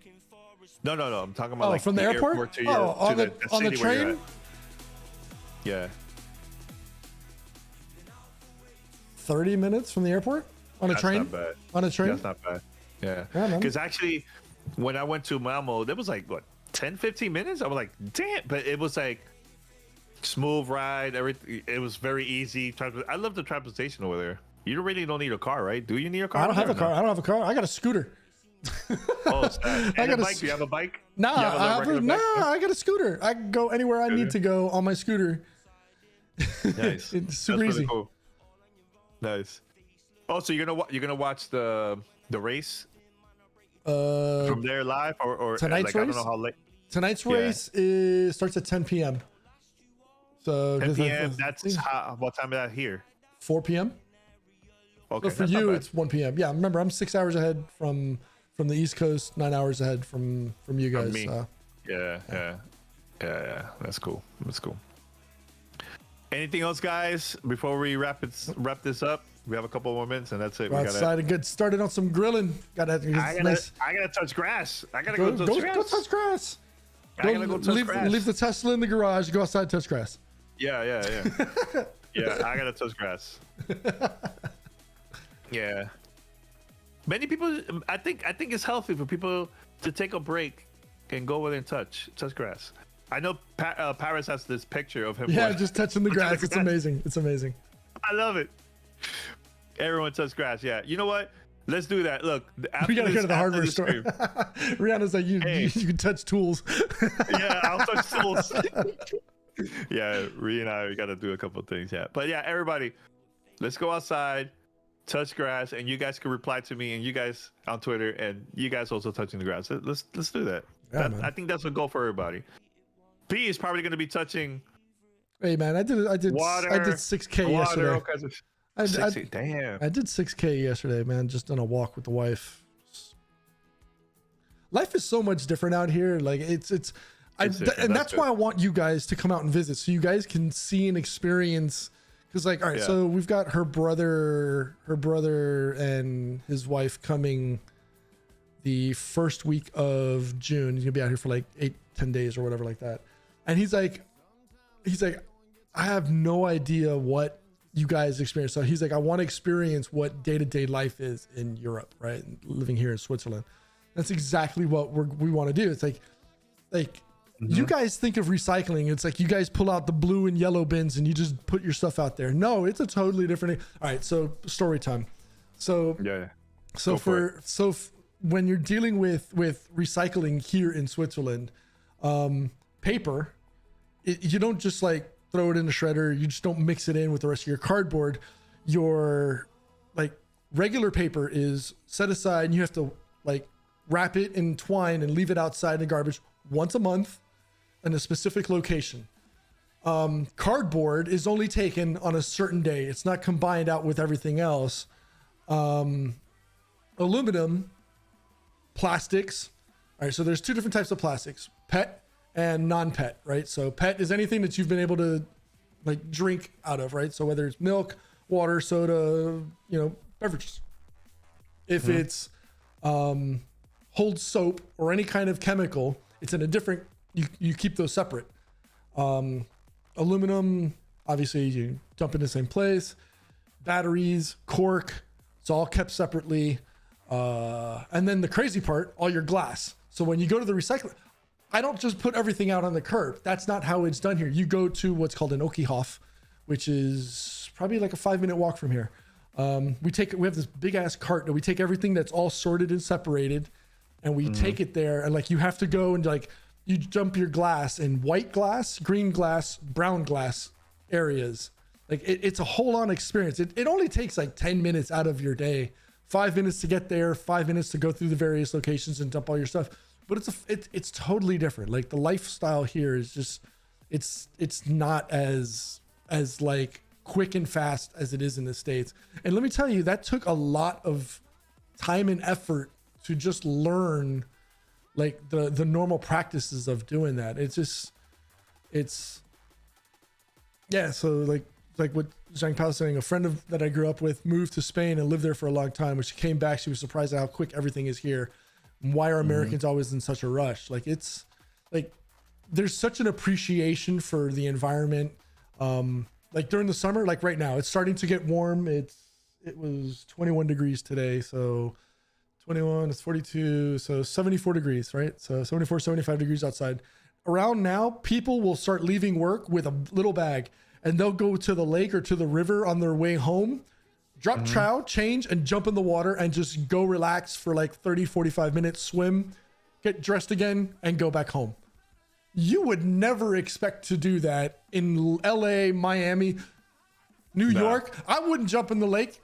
Speaker 1: No. I'm talking about
Speaker 2: Oh,
Speaker 1: like
Speaker 2: from the airport?
Speaker 1: to your,
Speaker 2: Oh, on
Speaker 1: to
Speaker 2: the on the
Speaker 1: city where you're
Speaker 2: train.
Speaker 1: at. Yeah.
Speaker 2: 30 minutes from the airport on a
Speaker 1: That's
Speaker 2: train.
Speaker 1: not bad.
Speaker 2: On a train.
Speaker 1: That's not bad. Yeah.
Speaker 2: Yeah, man.
Speaker 1: Because actually, when I went to Malmo, there was like, what, 10, 15 minutes? I was like, damn. But it was like smooth ride. Everything. It was very easy. I love the transportation over there. You really don't need a car, right? Do you need a car?
Speaker 2: I don't
Speaker 1: over
Speaker 2: have a
Speaker 1: there or
Speaker 2: car. I don't have a car. I got a scooter.
Speaker 1: no? Oh, it's and
Speaker 2: I
Speaker 1: a
Speaker 2: got a
Speaker 1: bike. Do you have a bike?
Speaker 2: Nah,
Speaker 1: You have a
Speaker 2: I
Speaker 1: regular bike?
Speaker 2: I got a scooter. I can go anywhere I need to go on my scooter.
Speaker 1: Nice.
Speaker 2: It's super
Speaker 1: That's really
Speaker 2: easy.
Speaker 1: cool. Nice. Oh, so you're gonna watch the race from there live or
Speaker 2: tonight's
Speaker 1: like, I don't
Speaker 2: race?
Speaker 1: know how late.
Speaker 2: Tonight's
Speaker 1: Yeah.
Speaker 2: race starts at 10 p.m. So
Speaker 1: 10
Speaker 2: 'cause
Speaker 1: p.m. That's what time is that here?
Speaker 2: 4 p.m.
Speaker 1: Okay.
Speaker 2: So for
Speaker 1: that's not
Speaker 2: you,
Speaker 1: bad.
Speaker 2: it's 1 p.m. Yeah, remember I'm 6 hours ahead from the East Coast, 9 hours ahead from you guys.
Speaker 1: me. Yeah. That's cool. Anything else, guys? Before we wrap this up, we have a couple more minutes, and that's it.
Speaker 2: Go outside and get started on some grilling.
Speaker 1: I gotta touch grass. I gotta
Speaker 2: Go,
Speaker 1: go touch grass.
Speaker 2: go touch grass.
Speaker 1: I gotta go touch grass.
Speaker 2: Leave the Tesla in the garage. Go outside, touch grass.
Speaker 1: Yeah. Yeah, I gotta touch grass. Yeah. Many people, I think it's healthy for people to take a break and go over there and touch grass. I know Paris has this picture of him.
Speaker 2: Yeah, just touching the grass. It's amazing. It's amazing.
Speaker 1: I love it. Everyone touch grass. Yeah. You know what? Let's do that. Look,
Speaker 2: We gotta go to the
Speaker 1: after
Speaker 2: hardware
Speaker 1: this
Speaker 2: store.
Speaker 1: stream-
Speaker 2: Rihanna's like, you can touch tools.
Speaker 1: Yeah, I'll touch tools. Yeah, Ree and I, we gotta do a couple things. Yeah, but yeah, everybody, let's go outside, touch grass, and you guys can reply to me, and you guys on Twitter, and you guys also touching the grass. Let's do that.
Speaker 2: Yeah, man.
Speaker 1: I think that's a goal for everybody. P is probably gonna be touching
Speaker 2: Hey man, I did
Speaker 1: water.
Speaker 2: 6K yesterday.
Speaker 1: All kinds of damn.
Speaker 2: I did 6K yesterday, man, just on a walk with the wife. Life is so much different out here. Like it's
Speaker 1: different.
Speaker 2: and
Speaker 1: That's
Speaker 2: that's why I want you guys to come out and visit, so you guys can see and experience. Because like, all right,
Speaker 1: Yeah.
Speaker 2: so we've got her brother and his wife coming the first week of June. He's gonna be out here for like 8-10 days or whatever like that. And he's like, I have no idea what you guys experience. So he's like, I want to experience what day-to-day life is in Europe, right? Living here in Switzerland. That's exactly what we want to do. It's like you guys think of recycling. It's like you guys pull out the blue and yellow bins and you just put your stuff out there. No, it's a totally different. All right. So story time. So, when you're dealing with recycling here in Switzerland, paper, you don't just like throw it in the shredder. You just don't mix it in with the rest of your cardboard. Your like regular paper is set aside and you have to like wrap it in twine and leave it outside in the garbage once a month in a specific location. Cardboard is only taken on a certain day. It's not combined out with everything else. Aluminum, plastics. All right. So there's two different types of plastics, PET and non-PET, right? So PET is anything that you've been able to like drink out of, right? So whether it's milk, water, soda, beverages. If it's holds soap or any kind of chemical, it's in a different, you keep those separate. Aluminum, obviously you dump in the same place. Batteries, cork, it's all kept separately. And then the crazy part, all your glass. So when you go to the recycling, I don't just put everything out on the curb. That's not how it's done here. You go to what's called an Okihof, which is probably like a 5-minute walk from here. We have this big ass cart that we take everything that's all sorted and separated, and we take it there. And like you have to go and like you dump your glass in white glass, green glass, brown glass areas. Like it's a whole on experience. It only takes like 10 minutes out of your day, 5 minutes to get there, 5 minutes to go through the various locations and dump all your stuff. But it's totally different. Like the lifestyle here is just, it's not as like quick and fast as it is in the States. And let me tell you, that took a lot of time and effort to just learn like the normal practices of doing that. So like what Zhang Pao was saying, a friend that I grew up with moved to Spain and lived there for a long time. When she came back, she was surprised at how quick everything is here. Why are Americans always in such a rush? Like it's like there's such an appreciation for the environment. Like during the summer, like right now, it's starting to get warm. It was 21 degrees today, so 21 is 42, so 74 degrees, right? So 74, 75 degrees outside. Around now, people will start leaving work with a little bag and they'll go to the lake or to the river on their way home, drop trow, change, and jump in the water and just go relax for like 30, 45 minutes, swim, get dressed again, and go back home. You would never expect to do that in LA, Miami, New York. I wouldn't jump in the lake.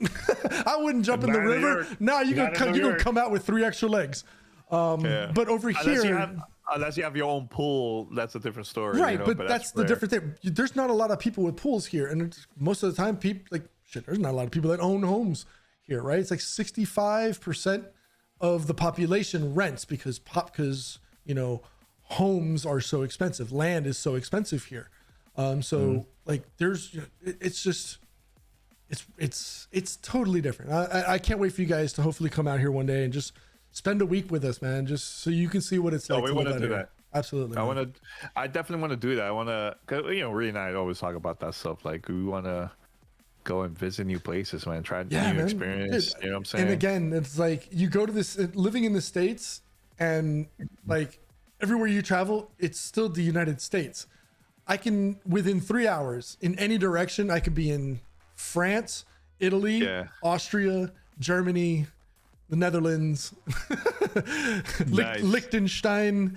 Speaker 2: I wouldn't jump in the river. No, you're gonna come out with 3 extra legs. But over here,
Speaker 1: unless you have your own pool, that's a different story,
Speaker 2: right? But that's the different thing. There's not a lot of people with pools here, and most of the time, there's not a lot of people that own homes here, right? It's like 65% of the population rents because homes are so expensive. Land is so expensive here. Like it's totally different. I can't wait for you guys to hopefully come out here one day and just spend a week with us, man, just so you can see what it's like.
Speaker 1: We want to do that.
Speaker 2: Absolutely.
Speaker 1: I definitely want to do that. I want to, cause Rhea and I always talk about that stuff. Like we want to go and visit new places, man, try new experience. You know what I'm saying?
Speaker 2: And again, it's like you go to this, living in the States, and like everywhere you travel, it's still the United States. I can, within 3 hours in any direction, I could be in France, Italy, Austria, Germany, the Netherlands, Liechtenstein.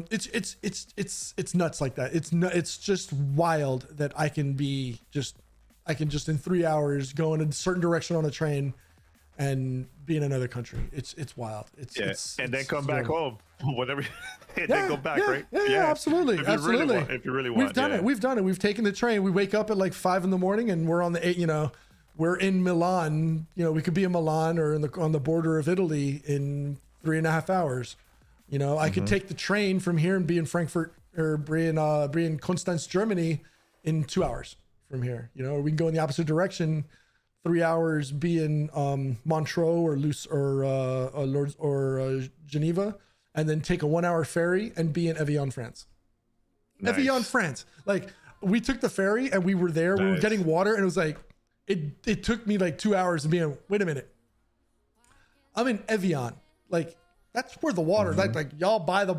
Speaker 2: It's nuts like that. It's just wild that I can just in 3 hours go in a certain direction on a train and be in another country. It's wild.
Speaker 1: And then come back home, whatever. And then go back, right?
Speaker 2: Yeah, absolutely.
Speaker 1: If you really want.
Speaker 2: We've done it. We've taken the train. We wake up at like 5 a.m. and we're on the 8, we're in Milan. We could be in Milan or on the border of Italy in 3.5 hours. I could take the train from here and be in Frankfurt or be in Constance, Germany in 2 hours from here. Or we can go in the opposite direction, 3 hours, be in Montreux or Geneva, and then take a 1 hour ferry and be in Evian, France. Nice. Evian, France. Like we took the ferry and we were there. Nice. We were getting water, and it was like it took me like 2 hours to be in. Wait a minute, I'm in Evian. Like that's where the water. Like y'all buy the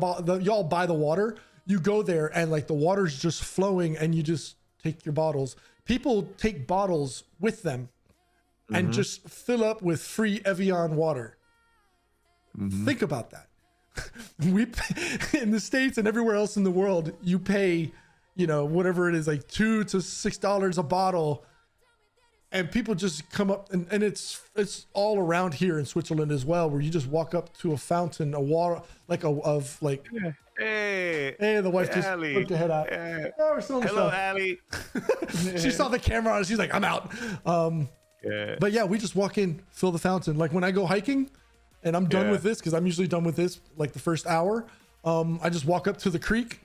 Speaker 2: water. you go there and like the water's just flowing and you just take your bottles. People take bottles with them and just fill up with free Evian water. Think about that. We in the States and everywhere else in the world, you pay, you know, whatever it is, like $2 to $6 a bottle, and people just come up and it's all around here in Switzerland as well, where you just walk up to a fountain, a water
Speaker 1: Hey,
Speaker 2: the wife just
Speaker 1: Allie.
Speaker 2: poked her head out.
Speaker 1: Yeah.
Speaker 2: Oh, we're still on the
Speaker 1: Hello,
Speaker 2: show.
Speaker 1: Allie.
Speaker 2: She saw the camera and she's like, I'm out.
Speaker 1: Yeah.
Speaker 2: But yeah, we just walk in, fill the fountain. Like when I go hiking and I'm done with this, because I'm usually done with this like the first hour, I just walk up to the creek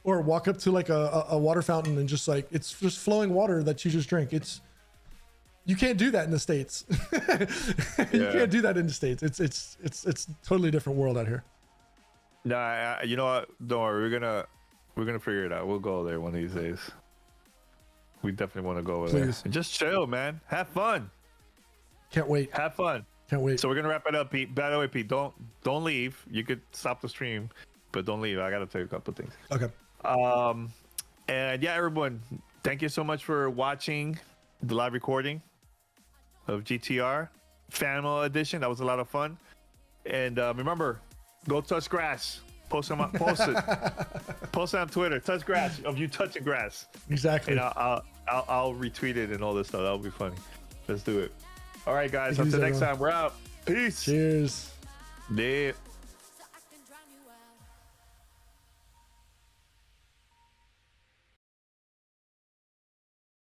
Speaker 2: or walk up to like a water fountain and just like, it's just flowing water that you just drink. You can't do that in the States. You can't do that in the States. It's totally different world out here.
Speaker 1: Nah, you know what? Don't worry. We're gonna figure it out. We'll go there one of these days. We definitely want to go over there and just chill, man. Have fun.
Speaker 2: Can't wait.
Speaker 1: Have fun.
Speaker 2: Can't wait.
Speaker 1: So we're gonna wrap it up, Pete. By the way, Pete, don't leave. You could stop the stream, but don't leave. I gotta tell you a couple of things.
Speaker 2: Okay.
Speaker 1: And yeah, everyone, thank you so much for watching the live recording of GTR Family Edition. That was a lot of fun. And remember, go touch grass. Post it. Post it on Twitter. Touch grass of you touching grass.
Speaker 2: Exactly.
Speaker 1: And I'll retweet it and all this stuff. That'll be funny. Let's do it. All right, guys.
Speaker 2: Thank you,
Speaker 1: Until next
Speaker 2: everyone.
Speaker 1: time, we're out. Peace.
Speaker 2: Cheers.
Speaker 1: Yeah.